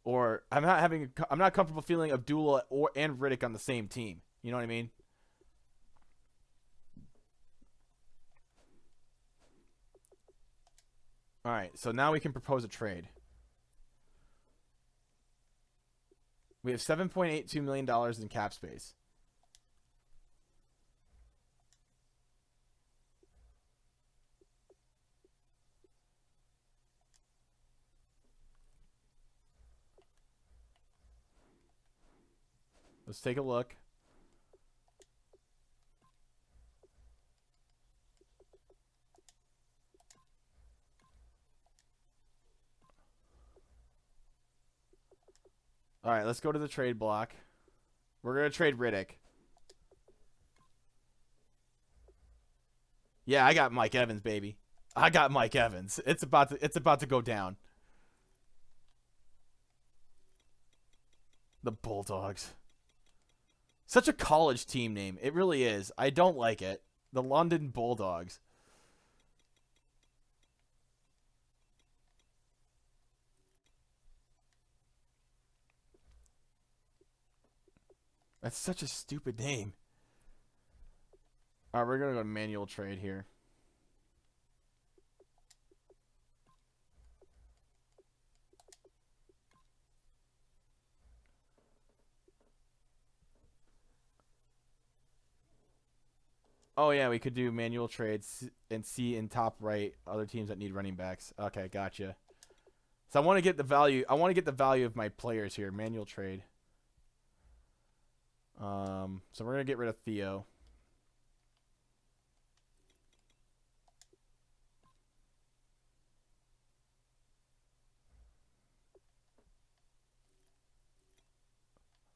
Or I'm not comfortable feeling Abdullah and Riddick on the same team. You know what I mean? All right, so now we can propose a trade. We have $7.82 million in cap space. Let's take a look. All right, let's go to the trade block. We're going to trade Riddick. Yeah, I got Mike Evans, baby. I got Mike Evans. It's about to go down. The Bulldogs. Such a college team name. It really is. I don't like it. The London Bulldogs. That's such a stupid name. All right, we're going to go manual trade here. Oh, yeah, we could do manual trades and see in top right other teams that need running backs. Okay, gotcha. So I want to get the value. I want to get the value of my players here. Manual trade. So we're going to get rid of Theo.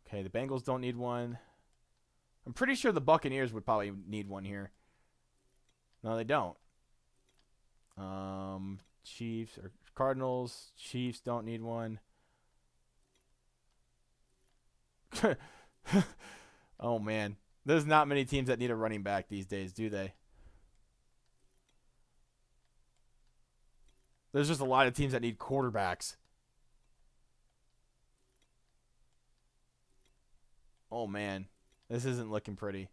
Okay, the Bengals don't need one. I'm pretty sure the Buccaneers would probably need one here. No, they don't. Chiefs or Cardinals. Chiefs don't need one. Oh, man. There's not many teams that need a running back these days, do they? There's just a lot of teams that need quarterbacks. Oh, man. This isn't looking pretty.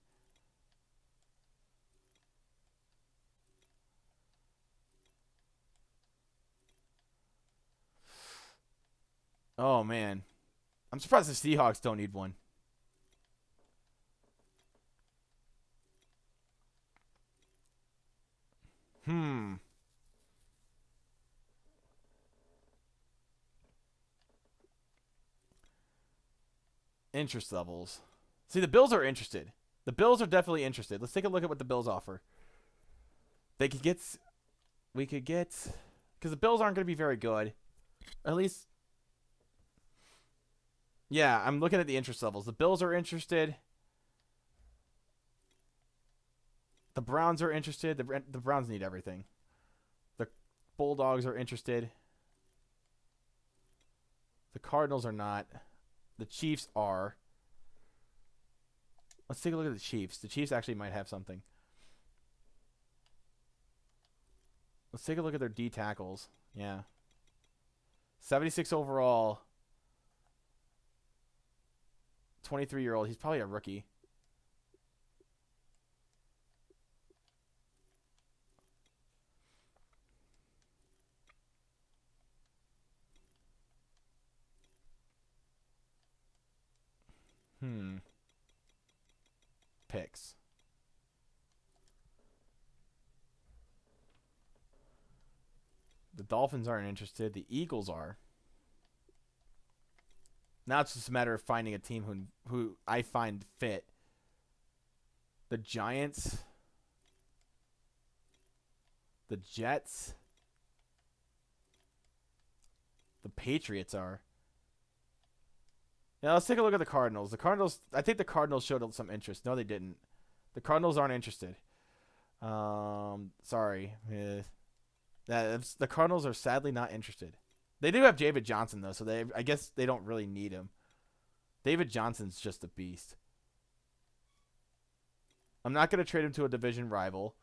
Oh, man. I'm surprised the Seahawks don't need one. Interest levels. See, the Bills are interested. The Bills are definitely interested. Let's take a look at what the Bills offer. We could get, because the Bills aren't going to be very good. At least, yeah, I'm looking at the interest levels. The Bills are interested. The Browns are interested. The Browns need everything. The Bulldogs are interested. The Cardinals are not. The Chiefs are. Let's take a look at the Chiefs. The Chiefs actually might have something. Let's take a look at their D tackles. Yeah. 76 overall. 23-year-old. He's probably a rookie. Picks. The Dolphins aren't interested. The Eagles are. Now it's just a matter of finding a team who I find fit. The Giants. The Jets. The Patriots are. Now let's take a look at the Cardinals. The Cardinals, I think the Cardinals showed some interest. No, they didn't. The Cardinals aren't interested. Sorry. The Cardinals are sadly not interested. They do have David Johnson though, so I guess they don't really need him. David Johnson's just a beast. I'm not going to trade him to a division rival.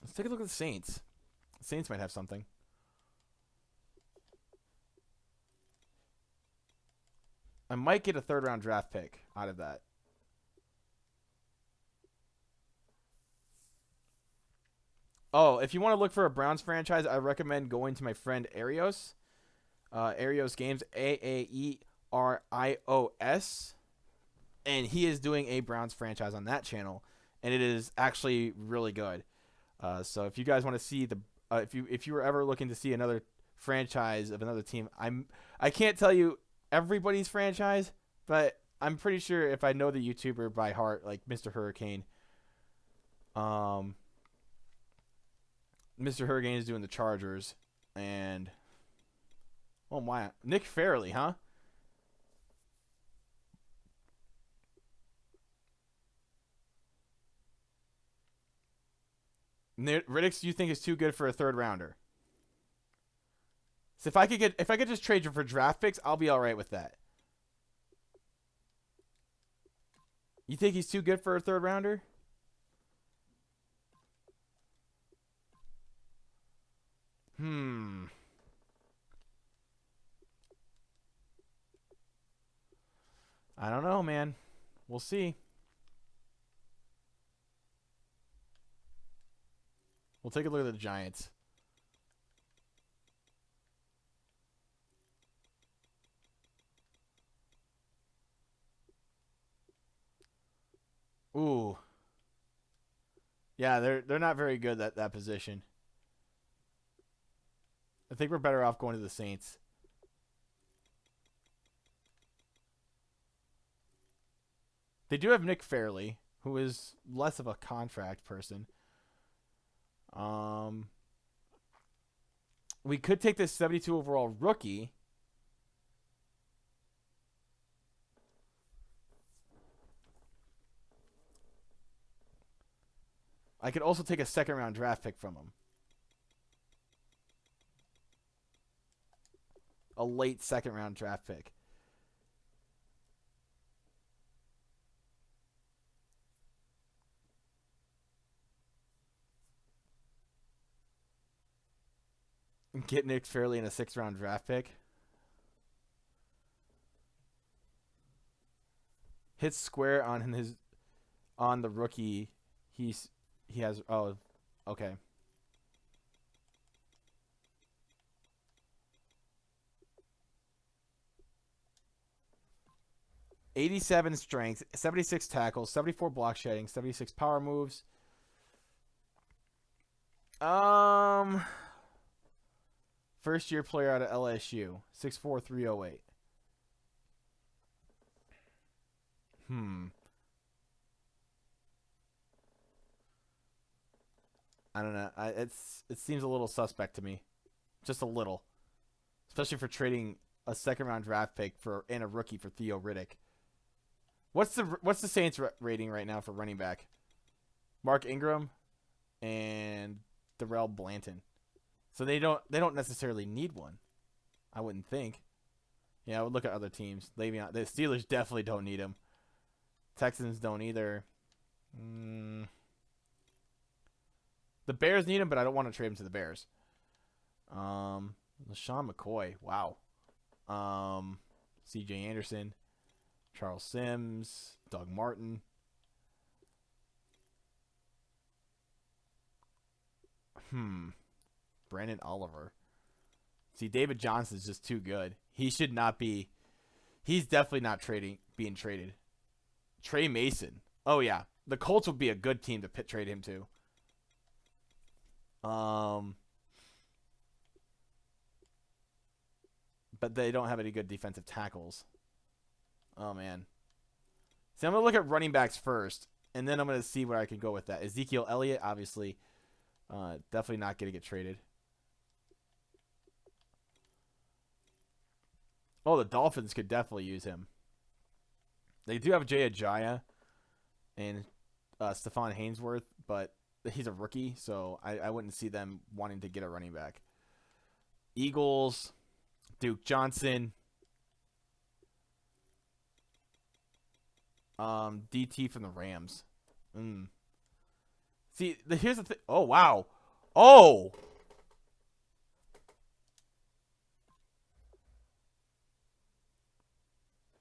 Let's take a look at the Saints. The Saints might have something. I might get a third-round draft pick out of that. Oh, if you want to look for a Browns franchise, I recommend going to my friend Arios. Arios Games, Aearios. And he is doing a Browns franchise on that channel. And it is actually really good. So if you guys want to see if you were ever looking to see another franchise of another team, I can't tell you everybody's franchise, but I'm pretty sure if I know the YouTuber by heart, like Mr. Hurricane, Mr. Hurricane is doing the Chargers, and oh my, Nick Fairley, huh? Riddick's you think is too good for a third rounder? So if I could just trade you for draft picks, I'll be all right with that. You think he's too good for a third rounder? I don't know, man. We'll see. We'll take a look at the Giants. Ooh. Yeah, they're not very good at that position. I think we're better off going to the Saints. They do have Nick Fairley, who is less of a contract person. We'll We could take this 72 overall rookie. I could also take a second-round draft pick from him. A late second-round draft pick. Get Nick Fairley in a 6th-round draft pick. Hits square on the rookie. He has okay. 87 strength, 76 tackles, 74 block shedding, 76 power moves. First year player out of LSU, 6'4", 308. I don't know. It seems a little suspect to me, just a little, especially for trading a second-round draft pick and a rookie for Theo Riddick. What's the Saints rating right now for running back? Mark Ingram and Darrell Blanton. So they don't necessarily need one, I wouldn't think. Yeah, I would look at other teams. Le'Veon, the Steelers definitely don't need him. Texans don't either. The Bears need him, but I don't want to trade him to the Bears. LaShawn McCoy, wow. C.J. Anderson, Charles Sims, Doug Martin. Brandon Oliver. See, David Johnson's just too good. He should not be. He's definitely not being traded. Trey Mason. Oh yeah, the Colts would be a good team to trade him to. But they don't have any good defensive tackles. Oh man. See, I'm gonna look at running backs first, and then I'm gonna see where I can go with that. Ezekiel Elliott, obviously, definitely not gonna get traded. Oh, the Dolphins could definitely use him. They do have Jay Ajayi and Stephon Hainsworth, but he's a rookie, so I wouldn't see them wanting to get a running back. Eagles, Duke Johnson, DT from the Rams. See, here's the thing. Oh, wow. Oh!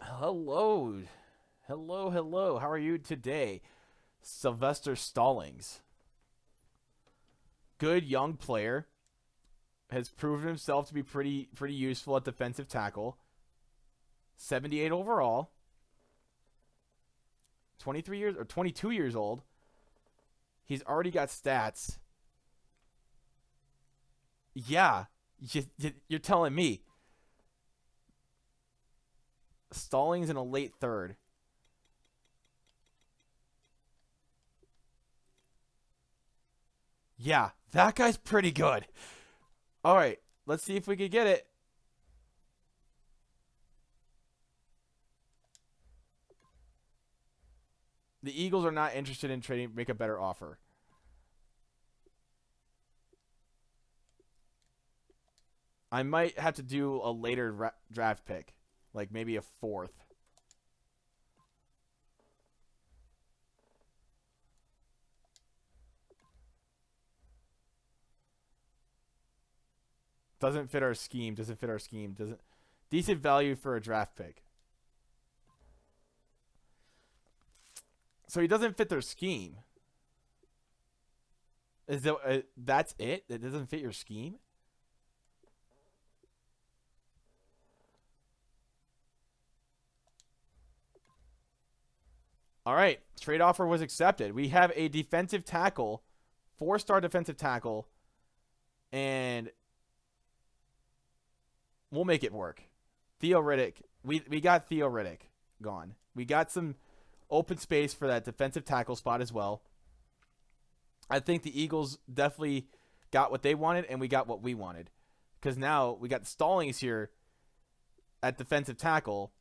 Hello. Hello. How are you today? Sylvester Stallings. Good young player. Has proven himself to be pretty useful at defensive tackle. 78 overall. 23 years or 22 years old. He's already got stats. Yeah, you're telling me. Stallings in a late third. Yeah, that guy's pretty good. All right, let's see if we can get it. The Eagles are not interested in trading. Make a better offer. I might have to do a later draft pick, like maybe a 4th. Doesn't fit our scheme. Doesn't decent value for a draft pick. So he doesn't fit their scheme. That's it? It doesn't fit your scheme? All right. Trade offer was accepted. We have a defensive tackle, 4-star defensive tackle, and we'll make it work. Theo Riddick. We got Theo Riddick gone. We got some open space for that defensive tackle spot as well. I think the Eagles definitely got what they wanted, and we got what we wanted. because now we got Stallings here at defensive tackle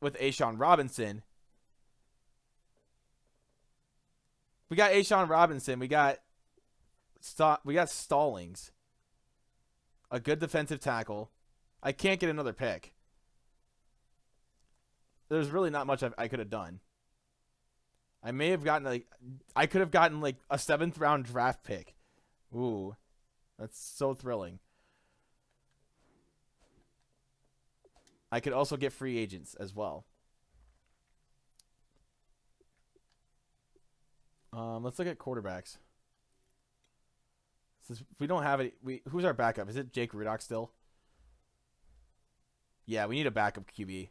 with Ashawn Robinson. We got Ashawn Robinson. We got Stallings, a good defensive tackle. I can't get another pick. There's really not much I could have done. I may have gotten I could have gotten like a 7th round draft pick. Ooh, that's so thrilling. I could also get free agents as well. Let's look at quarterbacks. Since we don't have it, who's our backup? Is it Jake Rudock still? Yeah, we need a backup QB.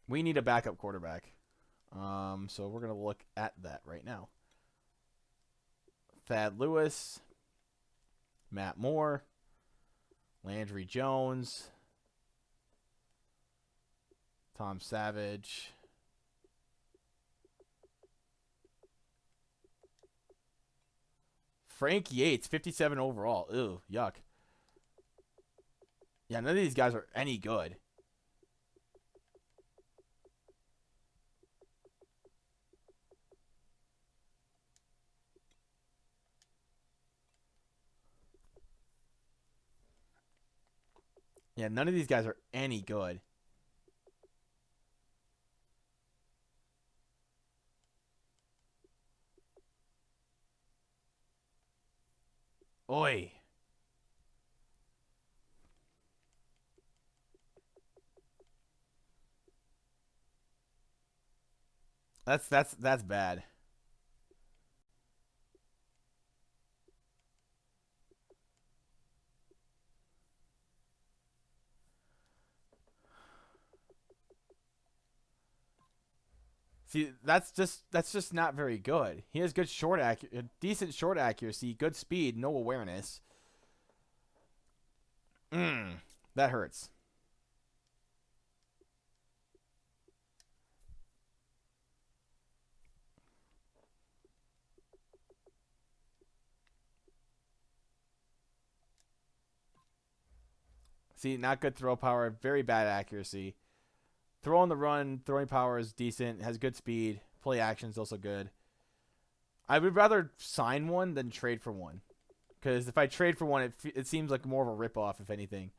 We need a backup quarterback. So we're gonna look at that right now. Thad Lewis, Matt Moore, Landry Jones, Tom Savage. Frank Yates, 57 overall. Ew, yuck. Yeah, none of these guys are any good. Yeah, none of these guys are any good. Oi. That's bad. See, that's just not very good. He has good decent short accuracy, good speed, no awareness. That hurts. See, not good throw power, very bad accuracy. Throw on the run, throwing power is decent, has good speed, play action is also good. I would rather sign one than trade for one. Because if I trade for one, it seems like more of a ripoff, if anything.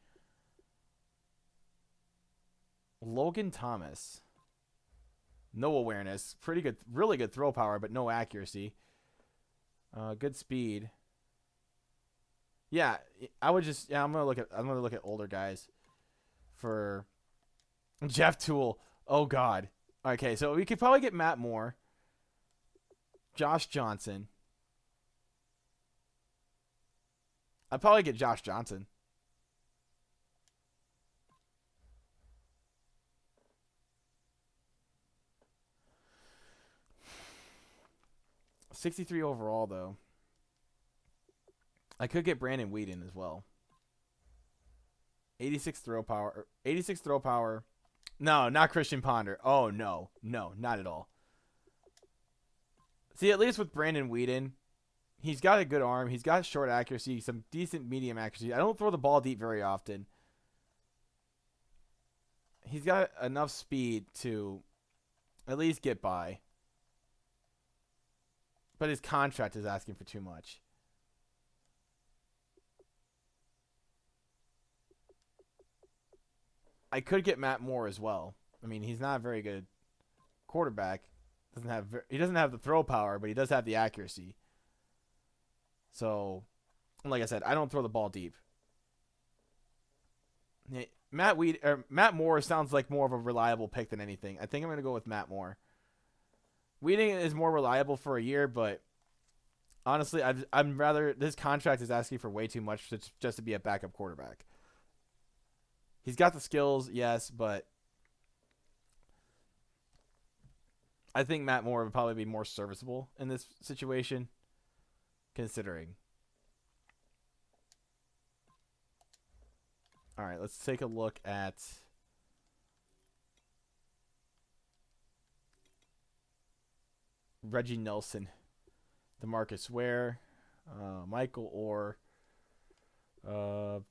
Logan Thomas. No awareness. Pretty good, really good throw power, but no accuracy. Good speed. Yeah, I'm gonna look at older guys for Jeff Toole. Oh God. Okay, so we could probably get Matt Moore, Josh Johnson. I'd probably get Josh Johnson. $63 overall though. I could get Brandon Whedon as well. 86 throw power. 86 throw power. No, not Christian Ponder. Oh, no. No, not at all. See, at least with Brandon Whedon, he's got a good arm. He's got short accuracy, some decent medium accuracy. I don't throw the ball deep very often. He's got enough speed to at least get by. But his contract is asking for too much. I could get Matt Moore as well. I mean, he's not a very good quarterback. He doesn't have the throw power, but he does have the accuracy. So, like I said, I don't throw the ball deep. Matt Moore sounds like more of a reliable pick than anything. I think I'm going to go with Matt Moore. Whedon is more reliable for a year, but honestly, I'm rather this contract is asking for way too much just to be a backup quarterback. He's got the skills, yes, but I think Matt Moore would probably be more serviceable in this situation, considering. All right, let's take a look at Reggie Nelson. DeMarcus Ware, Michael Orr,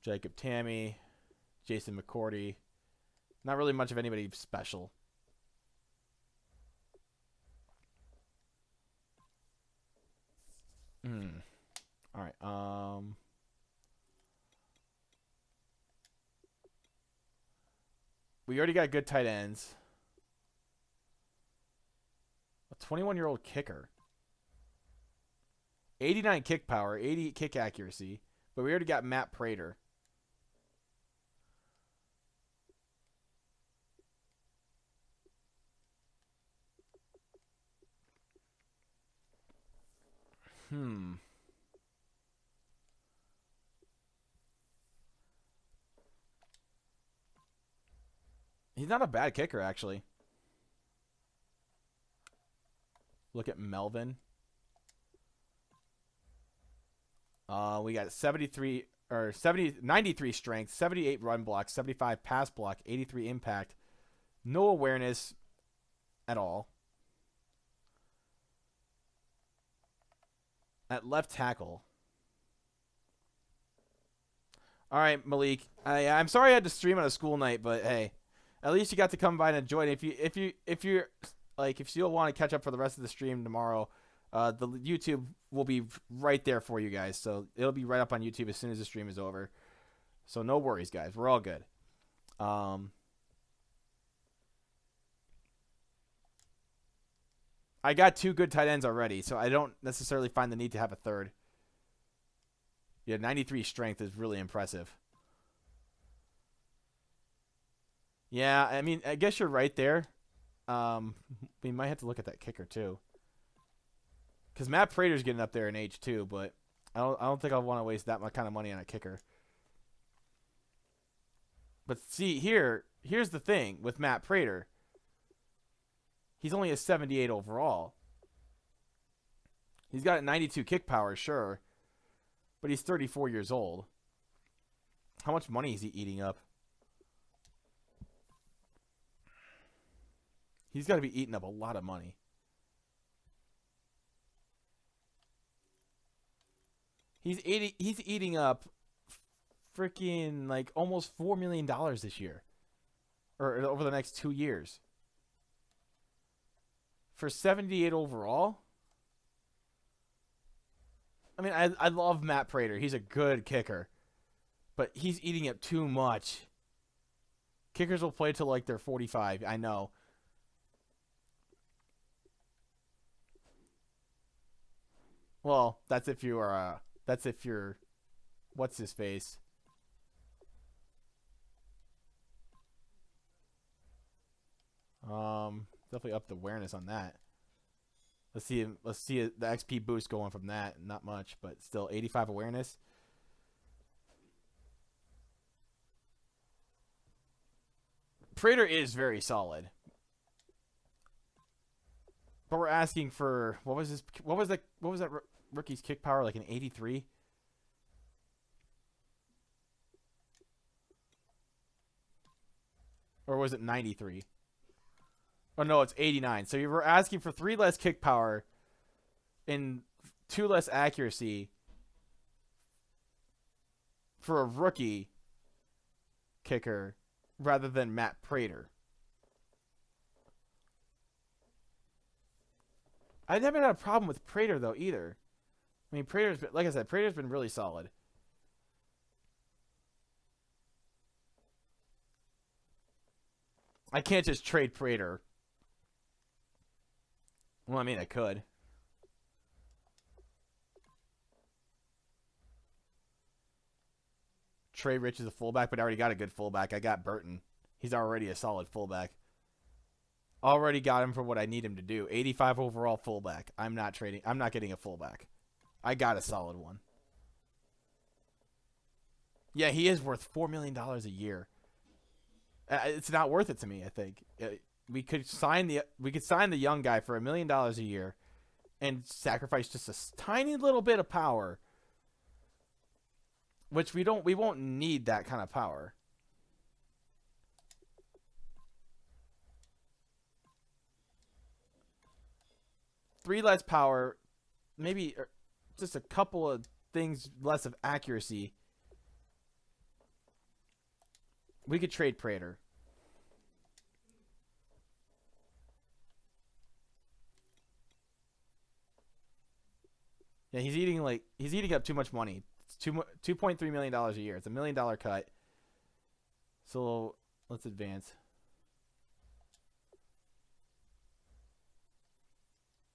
Jacob Tammy, Jason McCourty. Not really much of anybody special. All right. We already got good tight ends. A 21-year-old kicker. 89 kick power, 80 kick accuracy. But we already got Matt Prater. He's not a bad kicker, actually. Look at Melvin. We got 73 or 70, 93 strength, 78 run block, 75 pass block, 83 impact. No awareness at all. At left tackle. All right, Malik. I'm sorry I had to stream on a school night, but hey, at least you got to come by and enjoy it. If you still want to catch up for the rest of the stream tomorrow, the YouTube will be right there for you guys. So it'll be right up on YouTube as soon as the stream is over. So no worries, guys. We're all good. I got 2 good tight ends already, so I don't necessarily find the need to have a third. Yeah, 93 strength is really impressive. Yeah, I mean, I guess you're right there. We might have to look at that kicker too, because Matt Prater's getting up there in age too. But I don't think I want to waste that much kind of money on a kicker. But see, here's the thing with Matt Prater. He's only a 78 overall. He's got a 92 kick power, sure, but he's 34 years old. How much money is he eating up? He's got to be eating up a lot of money. He's eating up freaking like almost $4 million this year, or over the next 2 years. For 78 overall. I mean, I love Matt Prater. He's a good kicker, but he's eating up too much. Kickers will play till like they're 45. I know. Well, that's if you are. That's if you're. What's his face? Definitely up the awareness on that. Let's see the XP boost going from that. Not much, but still 85 awareness. Prater is very solid. But we're asking for what was that rookie's kick power, like an 83? Or was it 93? Oh no, it's 89. So you were asking for 3 less kick power and 2 less accuracy for a rookie kicker rather than Matt Prater. I never had a problem with Prater though either. I mean, Prater's been, like I said, Prater's been really solid. I can't just trade Prater. Well, I mean, I could. Trey Rich is a fullback, but I already got a good fullback. I got Burton. He's already a solid fullback. Already got him for what I need him to do. 85 overall fullback. I'm not trading. I'm not getting a fullback. I got a solid one. Yeah, he is worth $4 million a year. It's not worth it to me, I think. We could sign the young guy for $1 million a year and sacrifice just a tiny little bit of power, which we won't need that kind of power. Three less power, maybe just a couple of things less of accuracy, we could trade Prater. Yeah, he's eating up too much money. It's $2.3 million a year. It's $1 million cut. So let's advance.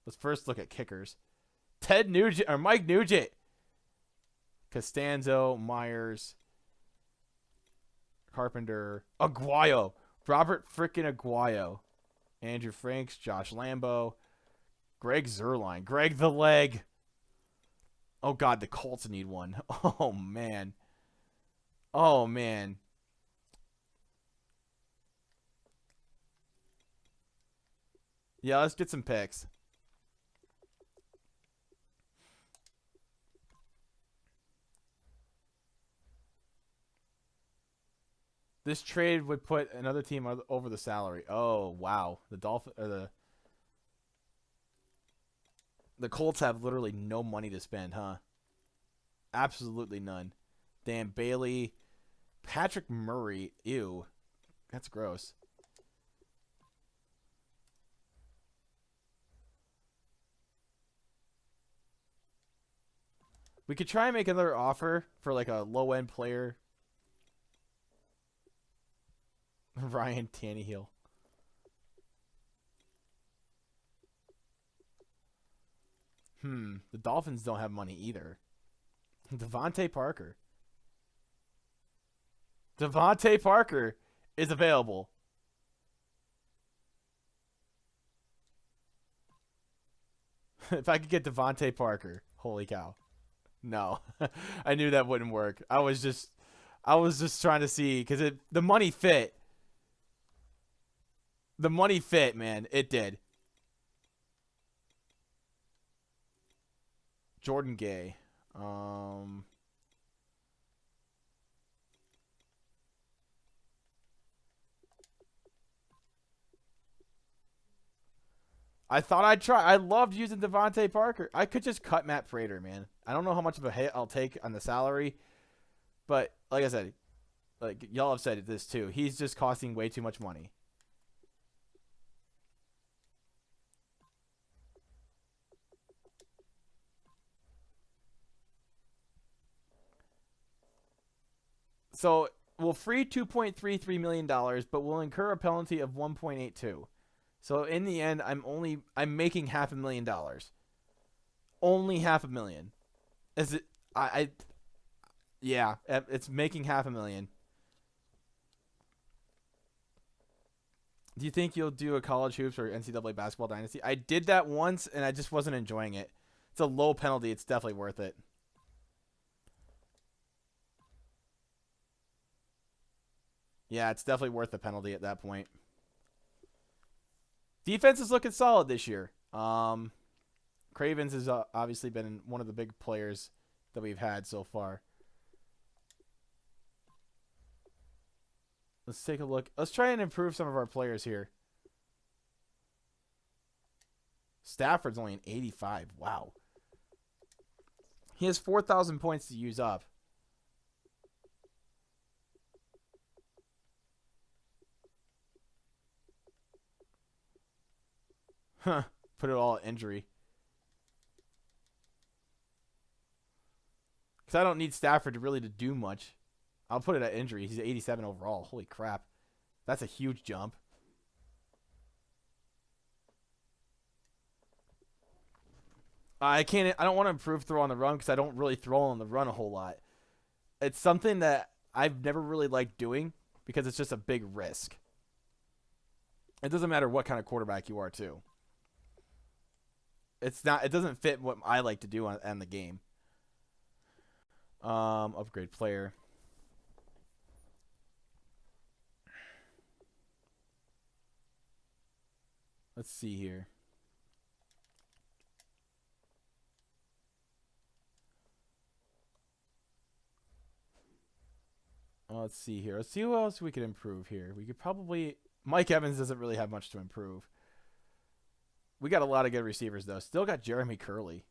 Let's first look at kickers. Ted Nugent or Mike Nugent. Costanzo, Myers, Carpenter, Aguayo, Robert frickin' Aguayo, Andrew Franks, Josh Lambo, Greg Zerline, Greg the Leg. Oh God, the Colts need one. Oh man. Oh man. Yeah, let's get some picks. This trade would put another team over the salary. Oh wow, the Dolphin or the Colts have literally no money to spend, huh? Absolutely none. Dan Bailey, Patrick Murray. Ew, that's gross. We could try and make another offer for like a low end player. Ryan Tannehill. The Dolphins don't have money either. Devontae Parker. Devontae Parker is available. If I could get Devontae Parker, holy cow. No. I knew that wouldn't work. I was just trying to see because the money fit. The money fit, man. It did. Jordan Gay. I thought I'd try. I loved using Devontae Parker. I could just cut Matt Prater, man. I don't know how much of a hit I'll take on the salary, but like I said, like y'all have said this too. He's just costing way too much money. So we'll free $2.33 million, but we'll incur a penalty of $1.82. So in the end, I'm making $500,000. Only $500,000. Is it? Yeah, it's making $500,000. Do you think you'll do a college hoops or NCAA basketball dynasty? I did that once, and I just wasn't enjoying it. It's a low penalty. It's definitely worth it. Yeah, it's definitely worth the penalty at that point. Defense is looking solid this year. Cravens has obviously been one of the big players that we've had so far. Let's take a look. Let's try and improve some of our players here. Stafford's only an 85. Wow. He has 4,000 points to use up. Huh. Put it all at injury. Because I don't need Stafford to do much. I'll put it at injury. He's 87 overall. Holy crap. That's a huge jump. I don't want to improve throw on the run because I don't really throw on the run a whole lot. It's something that I've never really liked doing because it's just a big risk. It doesn't matter what kind of quarterback you are too. It doesn't fit what I like to do on the game. Upgrade player. Let's see here. Let's see here. Let's see who else we could improve here. We could probably... Mike Evans doesn't really have much to improve. We got a lot of good receivers, though. Still got Jeremy Curley.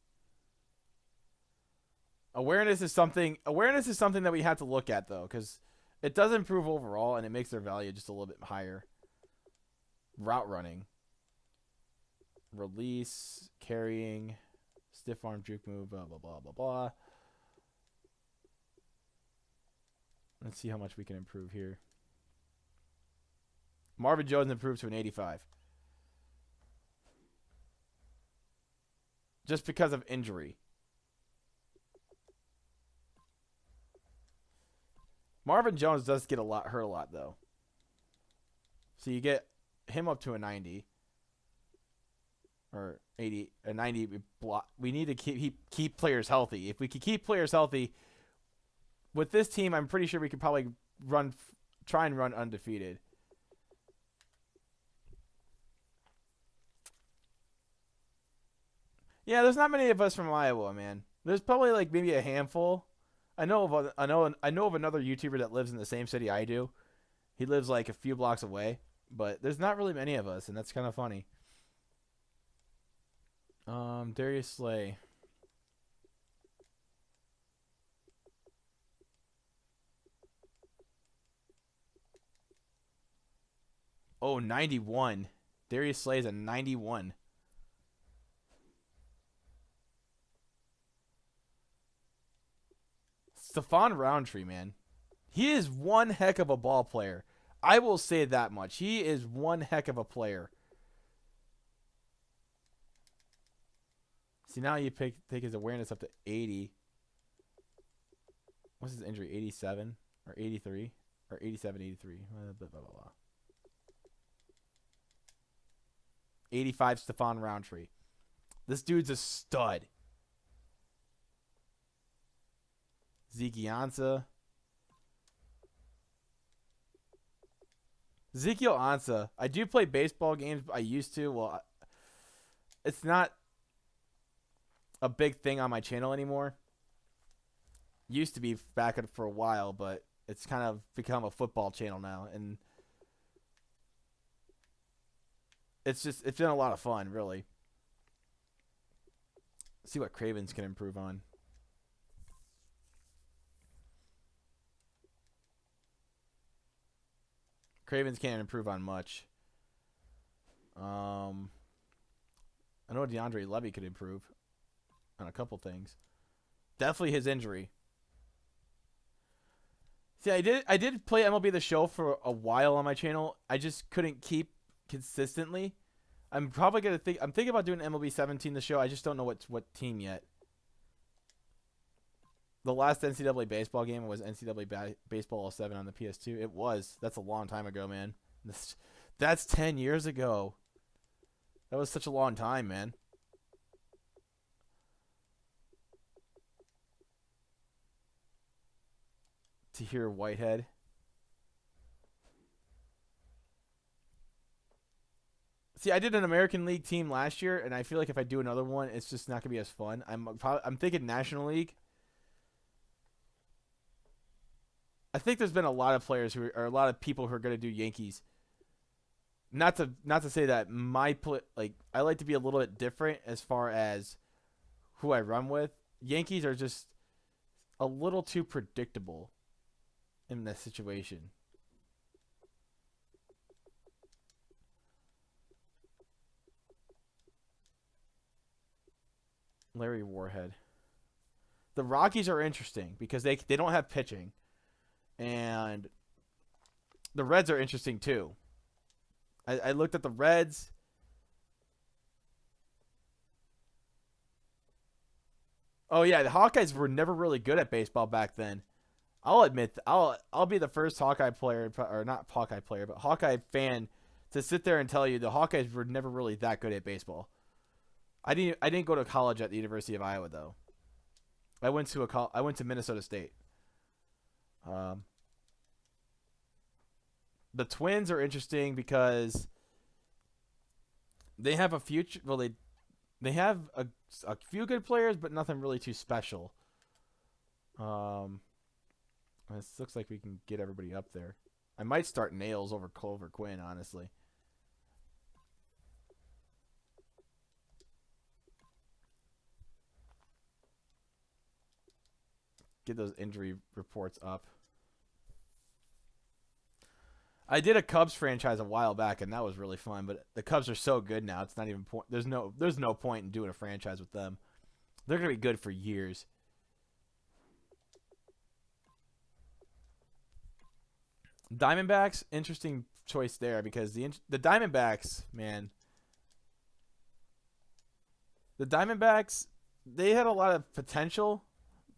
Awareness is something. Awareness is something that we have to look at though, because it does improve overall and it makes their value just a little bit higher. Route running, release, carrying, stiff arm, juke move, blah blah blah blah blah. Let's see how much we can improve here. Marvin Jones improved to an 85. Just because of injury. Marvin Jones does get hurt a lot though. So you get him up to a 90 or 80, a 90 block. We need to keep players healthy. If we could keep players healthy with this team, I'm pretty sure we could probably try and run undefeated. Yeah, there's not many of us from Iowa, man. There's probably like maybe a handful. I know of another YouTuber that lives in the same city I do. He lives like a few blocks away, but there's not really many of us, and that's kind of funny. Darius Slay. Oh, 91. Darius Slay is a 91. Stephon Roundtree, man. He is one heck of a ball player. I will say that much. He is one heck of a player. See, now you take his awareness up to 80. What's his injury? 87 or 83 or 87, 83. Blah, blah, blah, blah. 85 Stephon Roundtree. This dude's a stud. Zeke Ansah. Ezekiel Ansah. I do play baseball games. I used to. Well, it's not a big thing on my channel anymore. Used to be back for a while, but it's kind of become a football channel now, and it's been a lot of fun, really. Let's see what Cravens can improve on. Cravens can't improve on much. I know DeAndre Levy could improve on a couple things. Definitely his injury. See, I did play MLB The Show for a while on my channel. I just couldn't keep consistently. I'm probably gonna I'm thinking about doing MLB 17 The Show. I just don't know what team yet. The last NCAA baseball game was NCAA Baseball 07 on the PS2. It was. That's a long time ago, man. That's 10 years ago. That was such a long time, man. Tahir Whitehead. See, I did an American League team last year, and I feel like if I do another one, it's just not gonna be as fun. I'm thinking National League. I think there's been a lot of players a lot of people who are gonna do Yankees. Not to say that I like to be a little bit different as far as who I run with. Yankees are just a little too predictable in this situation. Larry Warhead. The Rockies are interesting because they don't have pitching. And the Reds are interesting too. I looked at the Reds. Oh yeah, the Hawkeyes were never really good at baseball back then. I'll admit, I'll be the first Hawkeye player, or not Hawkeye player, but Hawkeye fan to sit there and tell you the Hawkeyes were never really that good at baseball. I didn't go to college at the University of Iowa though. I went to Minnesota State. The Twins are interesting because they have a future. Well, they have a few good players, but nothing really too special. This looks like we can get everybody up there. I might start Nails over Clover Quinn, honestly. get those injury reports up. I did a Cubs franchise a while back, and that was really fun. But the Cubs are so good now; it's not even point. There's no point in doing a franchise with them. They're gonna be good for years. Diamondbacks, interesting choice there because the Diamondbacks, man, the Diamondbacks, they had a lot of potential.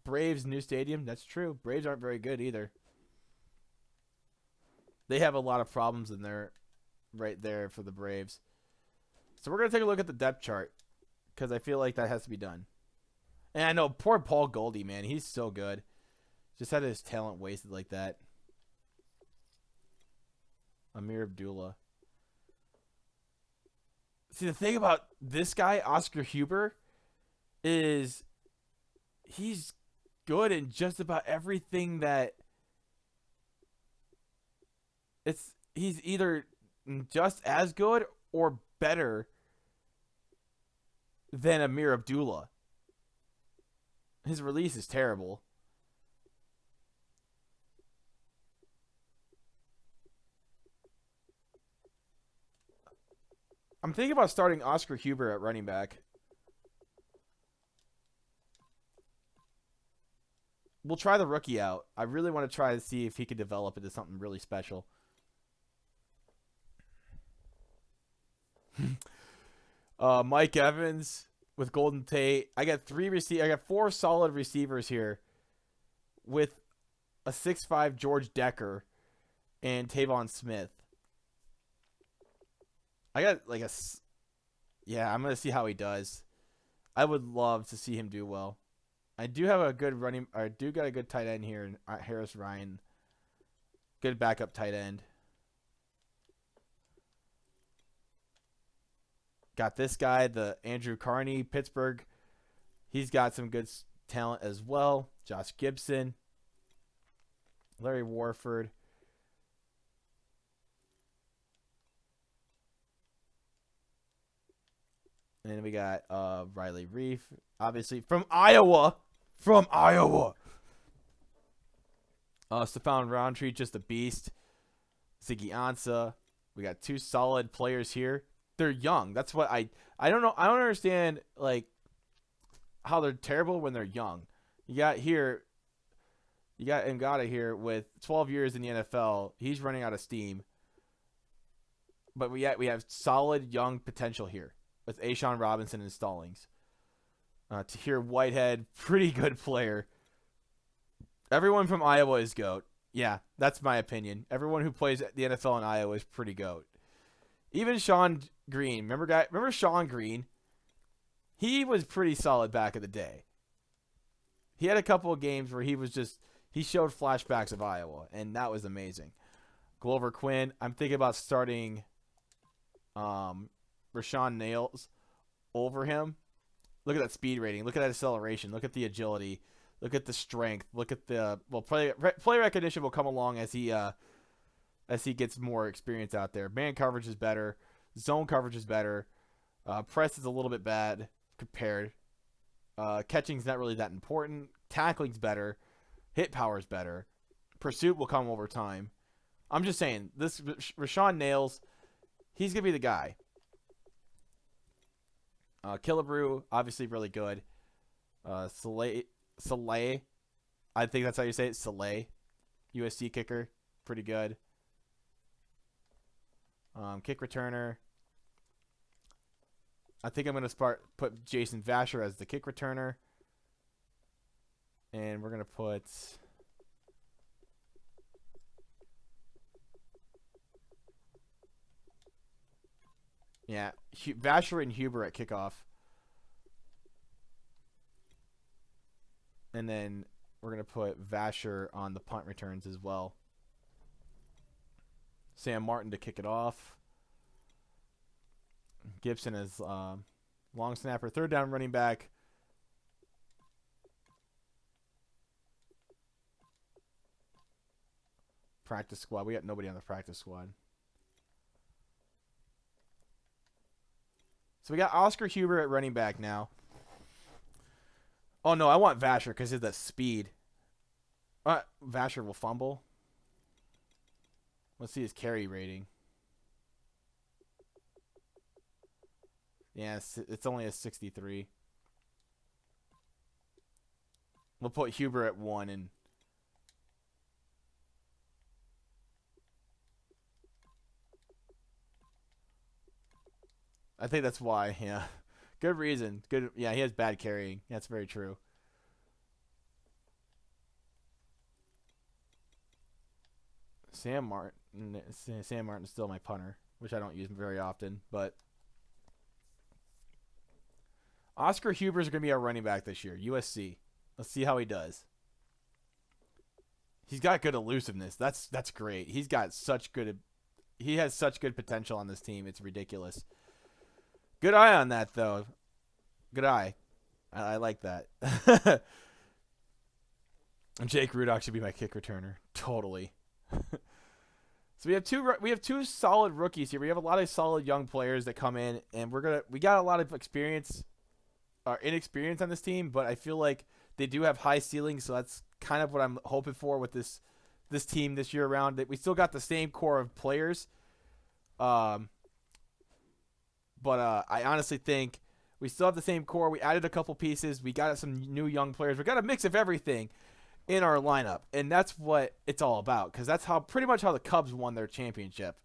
Braves new stadium, that's true. Braves aren't very good either. They have a lot of problems in there, right there for the Braves. So we're gonna take a look at the depth chart because I feel like that has to be done. And I know poor Paul Goldie, man, he's so good. Just had his talent wasted like that. Amir Abdullah. See, the thing about this guy, Oscar Huber, is he's good in just about everything that he's either just as good or better than Amir Abdullah. His release is terrible. I'm thinking about starting Oscar Huber at running back. We'll try the rookie out. I really want to try to see if he can develop into something really special. Mike Evans with Golden Tate. I got four solid receivers here with a 6'5" George Decker and Tavon Smith. I got like I'm going to see how he does. I would love to see him do well. I do have a good got a good tight end here, Harris Ryan. Good backup tight end. Got this guy, the Andrew Carney, Pittsburgh. He's got some good talent as well. Josh Gibson. Larry Warford. And then we got Riley Reef, obviously from Iowa. Stephon Roundtree, just a beast. Ziggy Ansah. We got two solid players here. They're young. That's what I don't know. I don't understand like how they're terrible when they're young. You got Ngata here with 12 years in the NFL. He's running out of steam. But we have solid young potential here with Ashawn Robinson and Stallings. Tahir Whitehead, pretty good player. Everyone from Iowa is GOAT. Yeah, that's my opinion. Everyone who plays at the NFL in Iowa is pretty GOAT. Even Sean Green. Remember Sean Green? He was pretty solid back in the day. He had a couple of games where he showed flashbacks of Iowa, and that was amazing. Glover Quinn. I'm thinking about starting Rashawn Nails over him. Look at that speed rating. Look at that acceleration. Look at the agility. Look at the strength. Look at the play recognition will come along as he gets more experience out there. Man coverage is better. Zone coverage is better. Press is a little bit bad compared. Catching's not really that important. Tackling's better. Hit power's better. Pursuit will come over time. I'm just saying, this Rashawn Nails, he's going to be the guy. Killebrew, obviously really good. Saleh, I think that's how you say it. Saleh, USC kicker, pretty good. Kick returner. I think I'm going to put Jason Vasher as the kick returner. And we're going to put... Yeah, Vasher and Huber at kickoff. And then we're going to put Vasher on the punt returns as well. Sam Martin to kick it off. Gibson as long snapper. Third down running back. Practice squad. We got nobody on the practice squad. So we got Oscar Huber at running back now. Oh, no, I want Vasher because of the speed. Vasher will fumble. Let's see his carry rating. Yeah, it's only a 63. We'll put Huber at 1 and I think that's why, yeah. Good reason. Good. Yeah, he has bad carrying. That's very true. Sam Martin's still my punter, which I don't use very often, but Oscar Huber's going to be our running back this year, USC. Let's see how he does. He's got good elusiveness. That's great. He has such good potential on this team. It's ridiculous. Good eye on that, though. Good eye. I like that. Jake Rudock should be my kick returner. Totally. So we have two solid rookies here. We have a lot of solid young players that come in, and we got a lot of experience, or inexperience on this team. But I feel like they do have high ceilings, so that's kind of what I'm hoping for with this team this year around. That we still got the same core of players. But I honestly think we still have the same core. We added a couple pieces. We got some new young players. We got a mix of everything in our lineup, and that's what it's all about. Because that's pretty much how the Cubs won their championship.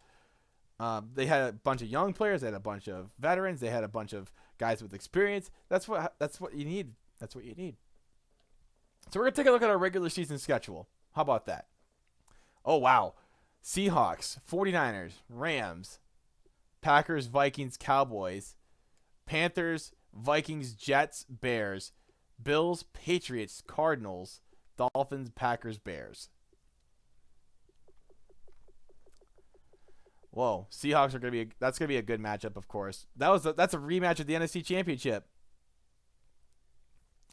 They had a bunch of young players. They had a bunch of veterans. They had a bunch of guys with experience. That's what you need. That's what you need. So we're gonna take a look at our regular season schedule. How about that? Oh wow, Seahawks, 49ers, Rams, Packers, Vikings, Cowboys, Panthers, Vikings, Jets, Bears, Bills, Patriots, Cardinals, Dolphins, Packers, Bears. Whoa, Seahawks are that's gonna be a good matchup, of course. That's a rematch of the NFC Championship.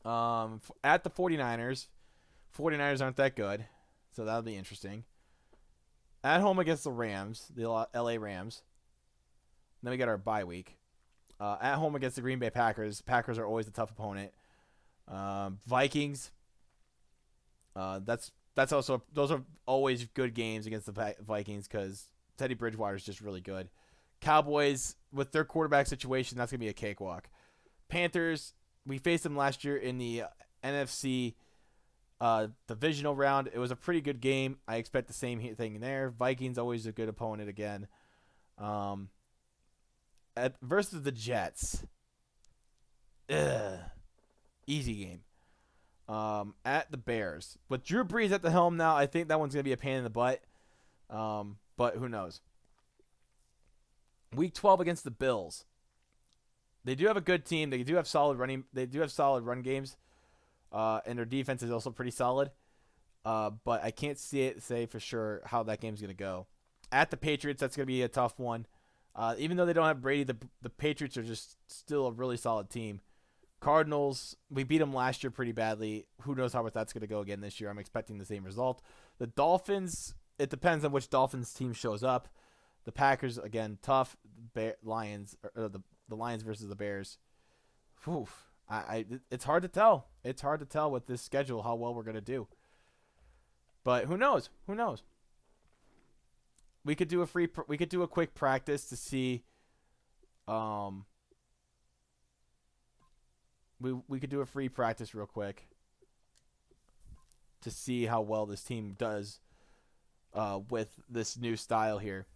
At the 49ers. 49ers aren't that good, so that'll be interesting. At home against the Rams, the LA Rams. Then we got our bye week. At home against the Green Bay Packers. Packers are always a tough opponent. Vikings. Those are always good games against the Vikings because Teddy Bridgewater is just really good. Cowboys, with their quarterback situation, that's gonna be a cakewalk. Panthers, we faced them last year in the NFC divisional round. It was a pretty good game. I expect the same thing there. Vikings, always a good opponent again. Versus the Jets. Easy game. At the Bears. With Drew Brees at the helm now, I think that one's going to be a pain in the butt. But who knows? Week 12 against the Bills. They do have a good team. They do have solid run games. And their defense is also pretty solid. But I can't say for sure how that game's going to go. At the Patriots, that's going to be a tough one. Even though they don't have Brady, the Patriots are just still a really solid team. Cardinals, we beat them last year pretty badly. Who knows how that's going to go again this year. I'm expecting the same result. The Dolphins, it depends on which Dolphins team shows up. The Packers, again, tough. Lions, or the Lions versus the Bears. Whew. It's hard to tell. It's hard to tell with this schedule how well we're going to do. But who knows? Who knows? We could do a quick practice to see. We could do a free practice real quick to see how well this team does with this new style here.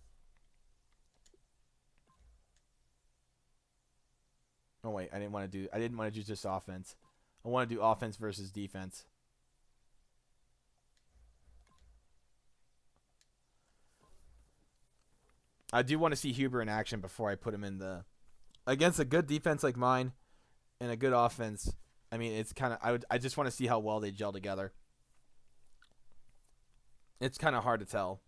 Oh wait, I didn't want to do just offense. I want to do offense versus defense. I do want to see Huber in action before I put him against a good defense like mine and a good offense. I mean, it's kind of I just want to see how well they gel together. It's kind of hard to tell.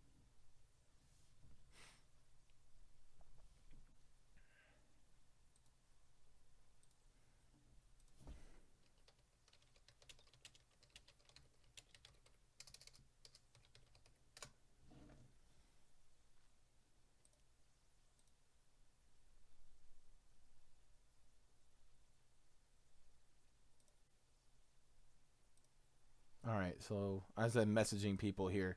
All right, so as I'm messaging people here.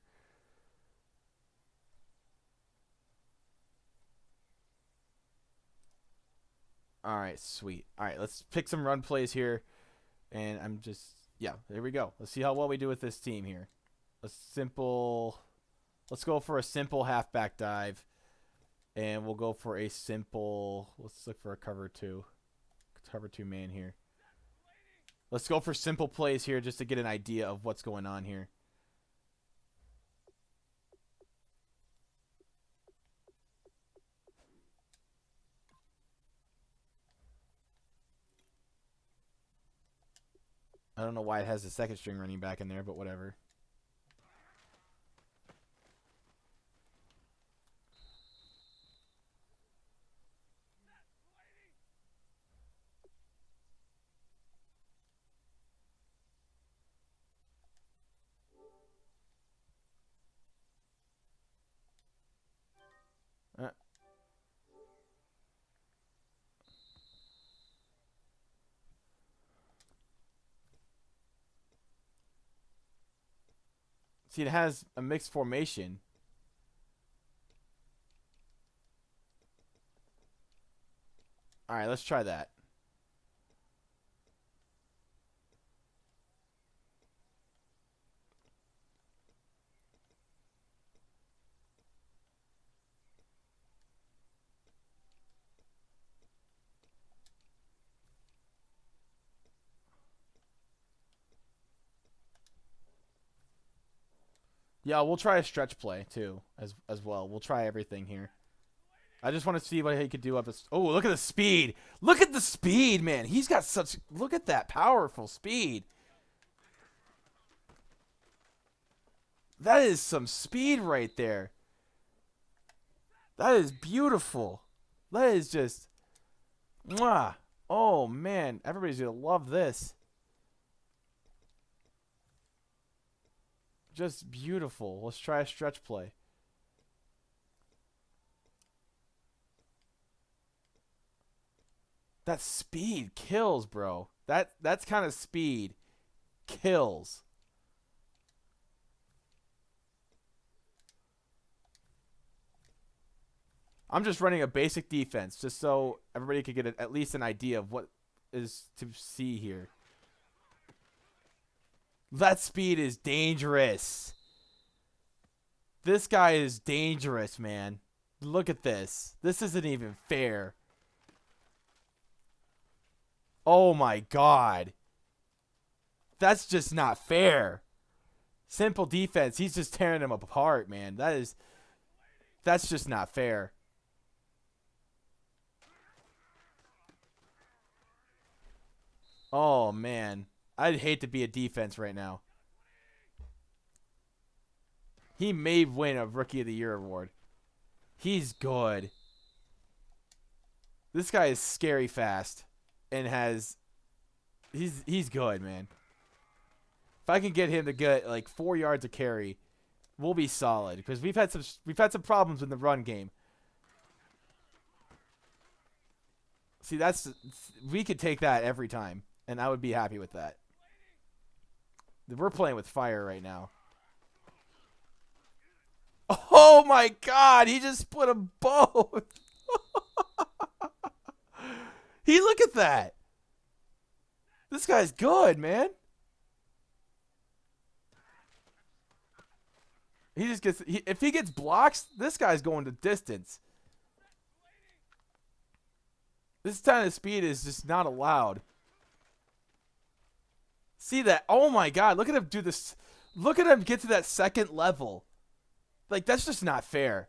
All right, sweet. All right, let's pick some run plays here. And I'm just, yeah, there we go. Let's see how well we do with this team here. Let's go for a simple halfback dive. And we'll go for a simple, let's look for a cover two man here. Let's go for simple plays here just to get an idea of what's going on here. I don't know why it has the second string running back in there, but whatever. See, it has a mixed formation. All right, let's try that. Yeah, we'll try a stretch play too, as well. We'll try everything here. I just want to see what he could do up. Oh, look at the speed! Look at the speed, man. He's got such. Look at that powerful speed. That is some speed right there. That is beautiful. That is just. Mwah. Oh man, everybody's gonna love this. Just beautiful. Let's try a stretch play. That speed kills, bro. That's kind of speed kills. I'm just running a basic defense just so everybody could get at least an idea of what is to see here. That speed is dangerous. This guy is dangerous, man. Look at this. This isn't even fair. Oh my god. That's just not fair. Simple defense. He's just tearing him apart, man. That's just not fair. Oh man. I'd hate to be a defense right now. He may win a Rookie of the Year award. He's good. This guy is scary fast and he's good, man. If I can get him to get like 4 yards of carry, we'll be solid because we've had some problems in the run game. See, we could take that every time and I would be happy with that. We're playing with fire right now. Oh my god, he just split them both. Look at that. This guy's good, man. He just gets if he gets blocks, this guy's going to distance. This kind of speed is just not allowed. See that? Oh my god, look at him do this. Look at him get to that second level. Like, that's just not fair.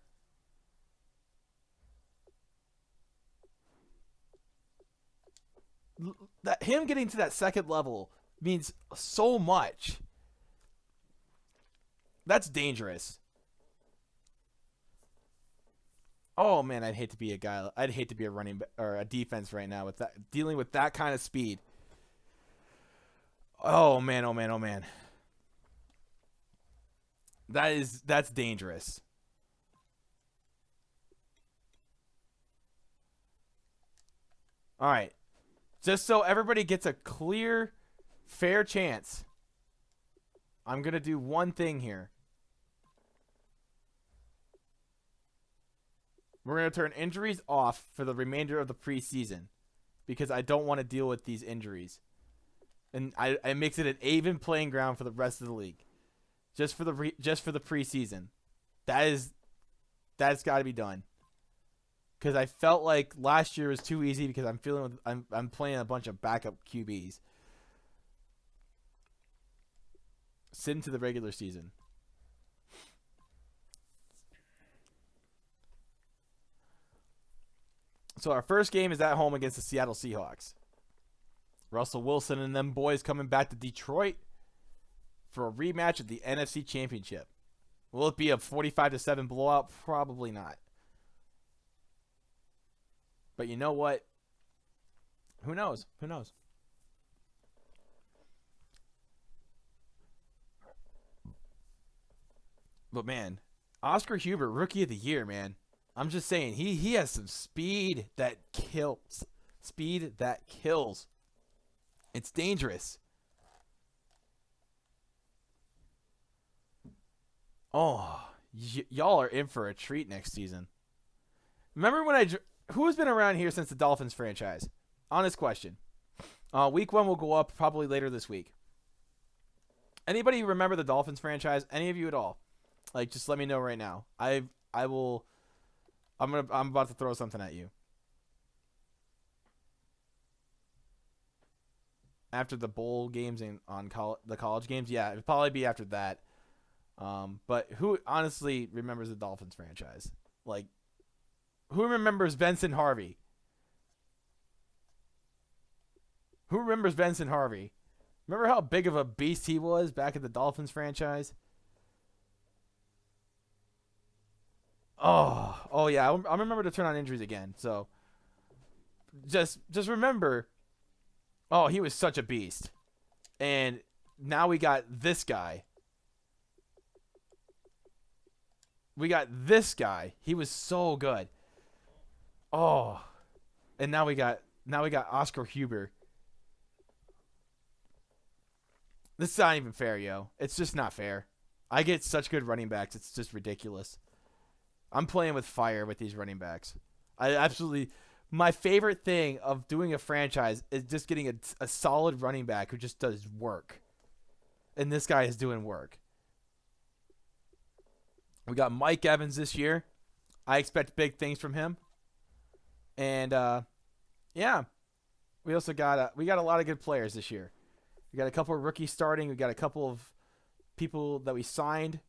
That him getting to that second level means so much. That's dangerous. Oh man, I'd hate to be a guy. I'd hate to be a running or a defense right now with that dealing with that kind of speed. Oh man, oh man, oh man. That's dangerous. All right. Just so everybody gets a clear, fair chance. I'm going to do one thing here. We're going to turn injuries off for the remainder of the preseason because I don't want to deal with these injuries. And I makes it an even playing ground for the rest of the league. Just for the preseason. That's got to be done. Cuz I felt like last year was too easy because I'm playing a bunch of backup QBs. Sit into the regular season. So our first game is at home against the Seattle Seahawks. Russell Wilson and them boys coming back to Detroit for a rematch of the NFC Championship. Will it be a 45-7 blowout? Probably not. But you know what? Who knows? Who knows? But man, Oscar Huber, Rookie of the Year, man. I'm just saying, he has some speed that kills. Speed that kills. It's dangerous. Oh, y'all are in for a treat next season. Remember when who's been around here since the Dolphins franchise? Honest question. Week 1 will go up probably later this week. Anybody remember the Dolphins franchise? Any of you at all? Like, just let me know right now. I'm about to throw something at you. After the bowl games and the college games, yeah, it'd probably be after that. But who honestly remembers the Dolphins franchise? Like, who remembers Benson Harvey? Who remembers Benson Harvey? Remember how big of a beast he was back at the Dolphins franchise? Oh yeah, I remember to turn on injuries again. So just remember, oh, he was such a beast. And now we got this guy. He was so good. Oh. And now we got Oscar Huber. This is not even fair, yo. It's just not fair. I get such good running backs. It's just ridiculous. I'm playing with fire with these running backs. My favorite thing of doing a franchise is just getting a solid running back who just does work. And this guy is doing work. We got Mike Evans this year. I expect big things from him. And yeah, we also got a lot of good players this year. We got a couple of rookies starting. We got a couple of people that we signed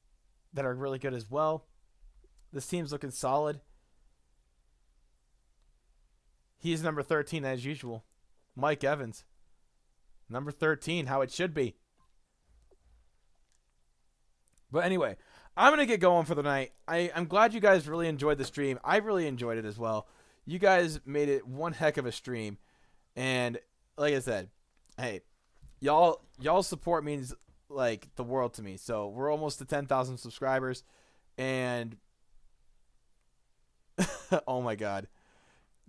that are really good as well. This team's looking solid. He's number 13 as usual. Mike Evans. Number 13, how it should be. But anyway, I'm going to get going for the night. I'm glad you guys really enjoyed the stream. I really enjoyed it as well. You guys made it one heck of a stream. And like I said, hey, y'all support means like the world to me. So we're almost to 10,000 subscribers. And oh my God.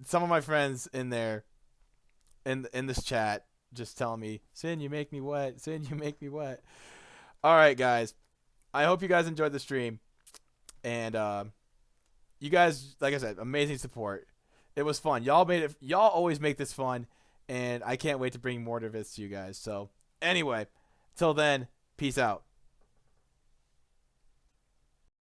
Some of my friends in there, in this chat, just telling me, Sin, you make me wet. Sin, you make me wet. All right, guys. I hope you guys enjoyed the stream. And you guys, like I said, amazing support. It was fun. Y'all always make this fun. And I can't wait to bring more of this to you guys. So anyway, till then, peace out.